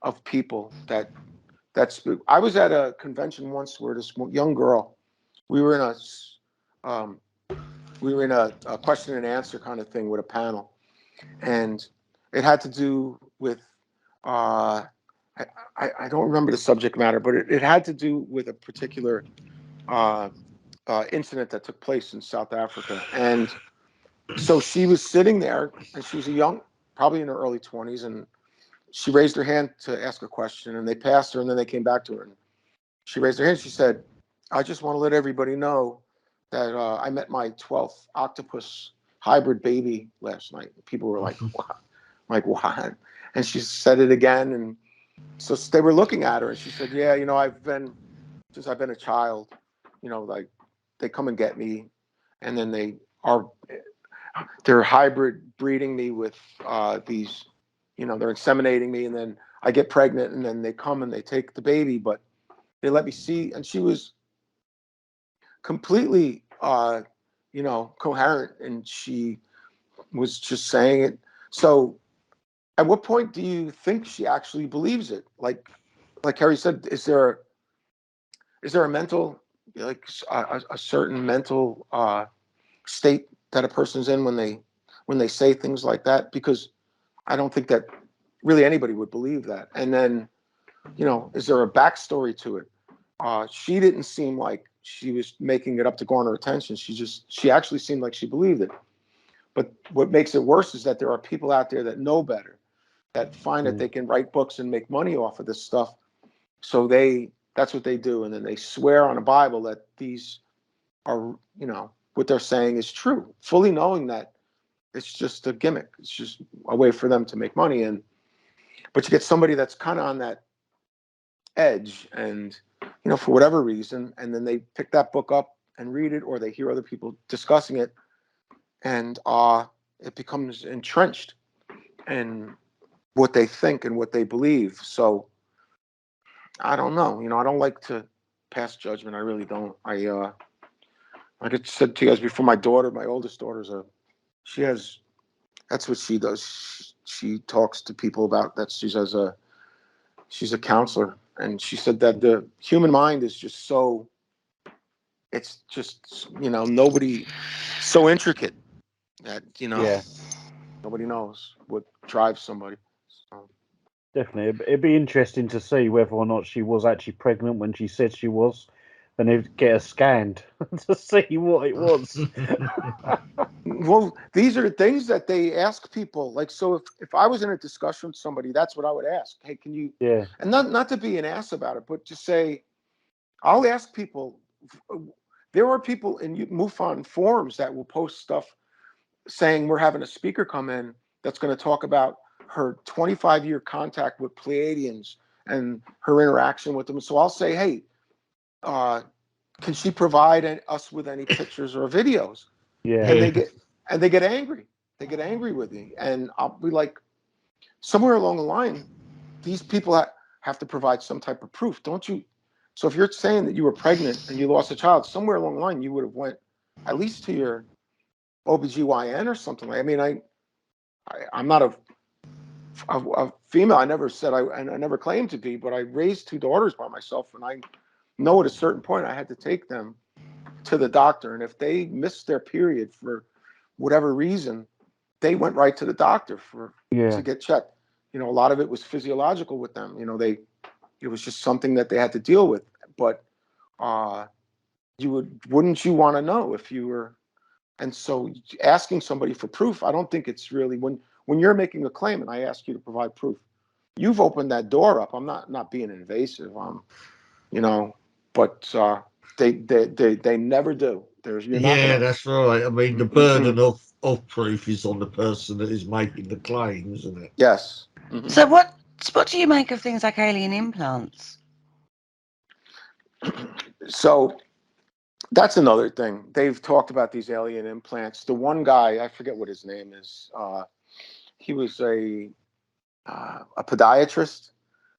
of people that's. I was at a convention once where this young girl, we were in a question and answer kind of thing with a panel, and it had to do with I don't remember the subject matter, but it had to do with a particular incident that took place in South Africa. And so she was sitting there, and she was probably in her early 20s, and she raised her hand to ask a question, and they passed her, and then they came back to her, and she raised her hand. She said, "I just want to let everybody know that I met my 12th octopus hybrid baby last night." People were like, "What?" Like, "What?" And she said it again, and so they were looking at her, and she said, "Yeah, since I've been a child, like they come and get me, and then they're hybrid breeding me with these, they're inseminating me, and then I get pregnant, and then they come and they take the baby, but they let me see." And she was completely, coherent, and she was just saying it. So at what point do you think she actually believes it? Like Harry said, is there a mental, like a certain mental state that a person's in when they say things like that? Because I don't think that really anybody would believe that. And then, is there a backstory to it? She didn't seem like she was making it up to garner attention. She actually seemed like she believed it. But what makes it worse is that there are people out there that know better, that find that they can write books and make money off of this stuff. So that's what they do. And then they swear on a Bible that these are, what they're saying is true, fully knowing that it's just a gimmick. It's just a way for them to make money. But you get somebody that's kind of on that edge, and, for whatever reason, and then they pick that book up and read it, or they hear other people discussing it, and it becomes entrenched in what they think and what they believe. So I don't know. I don't like to pass judgment. I really don't. Like I said to you guys before, my oldest daughter's that's what she does. She talks to people about that. She's a counselor, and she said that the human mind is just it's just, nobody, so intricate that, nobody knows what drives somebody. So. Definitely. It'd be interesting to see whether or not she was actually pregnant when she said she was, and they'd get her scanned to see what it was. Well, these are things that they ask people. Like, so if I was in a discussion with somebody, that's what I would ask. Hey, can you? Yeah. And not to be an ass about it, but to say, I'll ask people. There are people in MUFON forums that will post stuff saying we're having a speaker come in that's going to talk about her 25-year contact with Pleiadians and her interaction with them. So I'll say, hey, can she provide us with any pictures or videos? Yeah. And they get angry. They get angry with me, and I'll be like, somewhere along the line, these people have to provide some type of proof. Don't you So if you're saying that you were pregnant and you lost a child, somewhere along the line, you would have went at least to your OBGYN or something. I mean, I'm not a female. I never said I never claimed to be, but I raised 2 daughters by myself, and I know at a certain point I had to take them to the doctor, and if they missed their period for whatever reason, they went right to the doctor to get checked. You know, a lot of it was physiological with them. You know, it was just something that they had to deal with. But wouldn't you want to know if you were? And so asking somebody for proof, I don't think it's really when you're making a claim and I ask you to provide proof, you've opened that door up. I'm not being invasive. You know, but they never do. That's right. I mean, the burden of proof is on the person that is making the claim, isn't it? Yes. Mm-hmm. So what do you make of things like alien implants? So that's another thing. They've talked about these alien implants. The one guy, I forget what his name is. He was a podiatrist,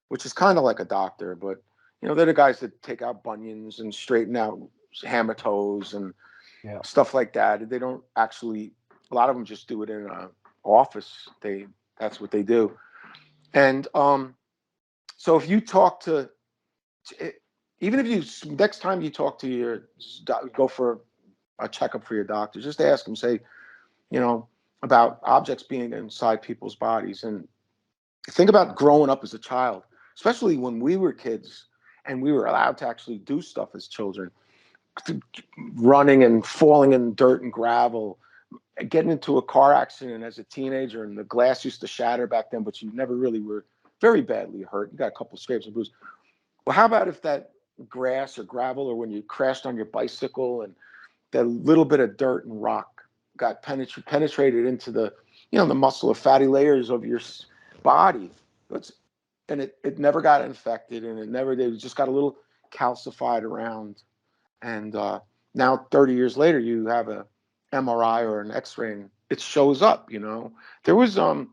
which is kind of like a doctor, but you know, they're the guys that take out bunions and straighten out hammer toes and stuff like that. They don't actually. A lot of them just do it in an office. That's what they do. And so if you talk to, even if you next time you talk to go for a checkup for your doctor, just ask them, say, you know, about objects being inside people's bodies, and think about growing up as a child, especially when we were kids and we were allowed to actually do stuff as children, running and falling in dirt and gravel, getting into a car accident as a teenager, and the glass used to shatter back then, but you never really were very badly hurt. You got a couple of scrapes and bruises. Well, how about if that grass or gravel, or when you crashed on your bicycle and that little bit of dirt and rock got penetrated into the muscle or fatty layers of your body, and it never got infected, and it just got a little calcified around, and now 30 years later you have a MRI or an X-ray and it shows up. You know, there was a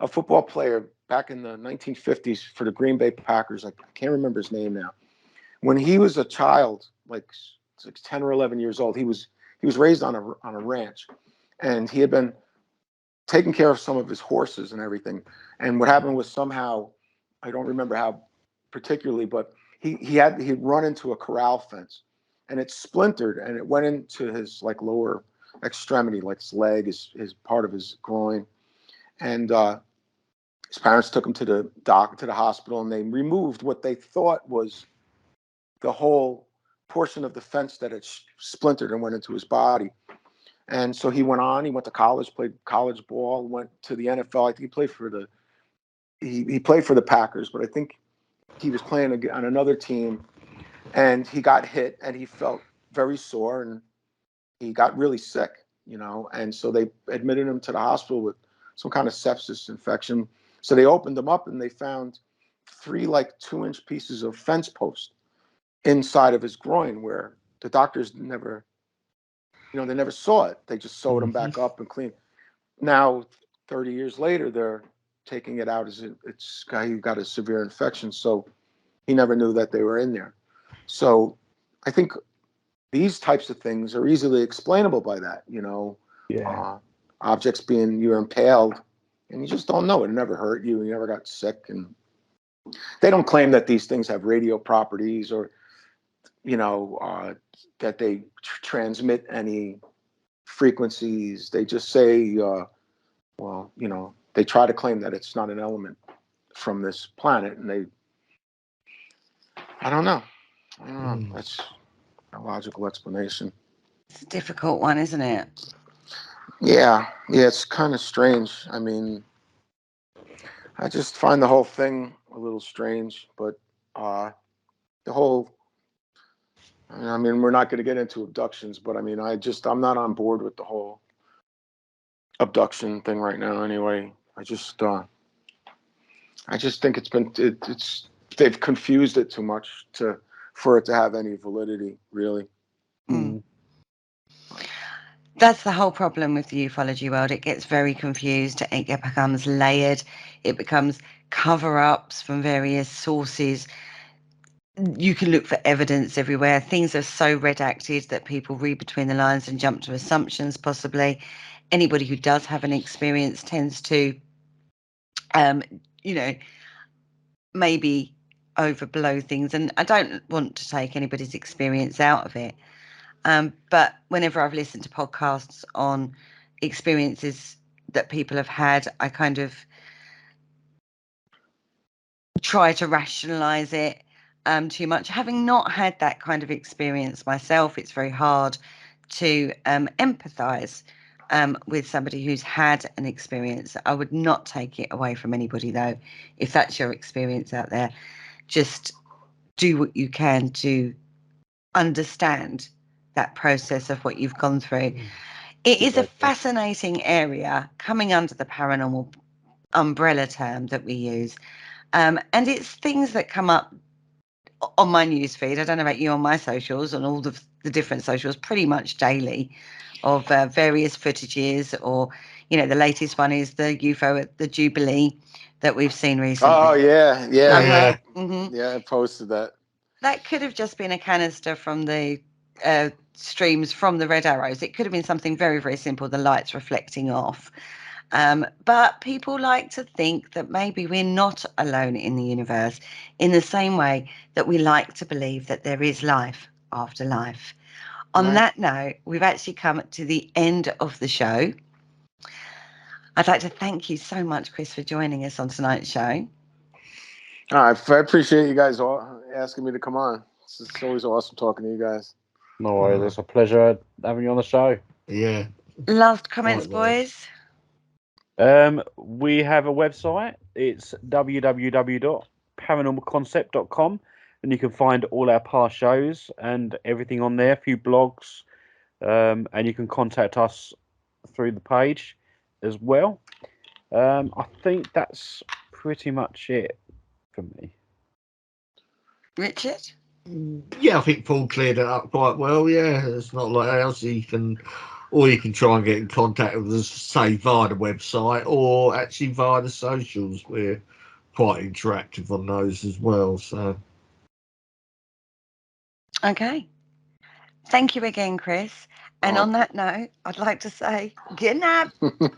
football player back in the 1950s for the Green Bay Packers. I can't remember his name now. When he was a child, like 10 or 11 years old, he was raised on a ranch, and he had been taking care of some of his horses and everything. And what happened was, somehow, I don't remember how particularly, but he'd run into a corral fence, and it splintered, and it went into his lower extremity, like his leg, his part of his groin. And his parents took him to the hospital, and they removed what they thought was the whole portion of the fence that had splintered and went into his body. And so he went to college, played college ball, went to the NFL. I think he played for the Packers, but I think he was playing on another team, and he got hit, and he felt very sore, and he got really sick, you know. And so they admitted him to the hospital with some kind of sepsis infection. So they opened him up, and they found 3 2-inch pieces of fence post inside of his groin, where the doctors never saw it. They just sewed him back up and cleaned. Now, 30 years later, they're taking it out as he got a severe infection, so he never knew that they were in there. So I think these types of things are easily explainable by that, you know. Objects you're impaled, and you just don't know. It never hurt you. You never got sick. And they don't claim that these things have radio properties, or, you know, that they transmit any frequencies. They just say, well, you know, they try to claim that it's not an element from this planet, and I don't know. That's a logical explanation. It's a difficult one, isn't it? Yeah, it's kind of strange. I mean, I just find the whole thing a little strange, but the whole, I mean, we're not going to get into abductions, but I mean, I'm not on board with the whole abduction thing right now anyway. I just think they've confused it too much for it to have any validity, really. That's the whole problem with the ufology world. It gets very confused. It becomes layered. It becomes cover-ups from various sources. you can look for evidence everywhere. Things are so redacted that people read between the lines and jump to assumptions, possibly. Anybody who does have an experience tends to, maybe overblow things. And I don't want to take anybody's experience out of it. But whenever I've listened to podcasts on experiences that people have had, I kind of try to rationalize it too much. Having not had that kind of experience myself, it's very hard to empathize with somebody who's had an experience. I would not take it away from anybody, though, if that's your experience out there. Just do what you can to understand that process of what you've gone through. It is a fascinating area coming under the paranormal umbrella term that we use. And it's things that come up on my newsfeed. I don't know about you, on my socials, on all the different socials, pretty much daily, of various footages, or, the latest one is the UFO at the Jubilee that we've seen recently. Oh, yeah. Mm-hmm. Yeah, I posted that. That could have just been a canister from the streams from the red arrows. It could have been something very, very simple, the lights reflecting off. But people like to think that maybe we're not alone in the universe, in the same way that we like to believe that there is life after life. On that note, we've actually come to the end of the show. I'd like to thank you so much, Chris, for joining us on tonight's show. I appreciate you guys all asking me to come on. It's always awesome talking to you guys. No worries. It's a pleasure having you on the show. Yeah. Last comments, boys? We have a website. It's www.paranormalconcept.com, and you can find all our past shows and everything on there, a few blogs, and you can contact us through the page as well. I think that's pretty much it for me. Richard? Yeah, I think Paul cleared it up quite well. Yeah, it's not like else you can try and get in contact with us, say via the website or actually via the socials. We're quite interactive on those as well. So, okay. Thank you again, Chris. And on that note, I'd like to say good night,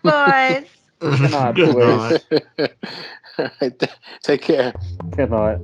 boys. Good night, Good boys. night. Take care. Good night.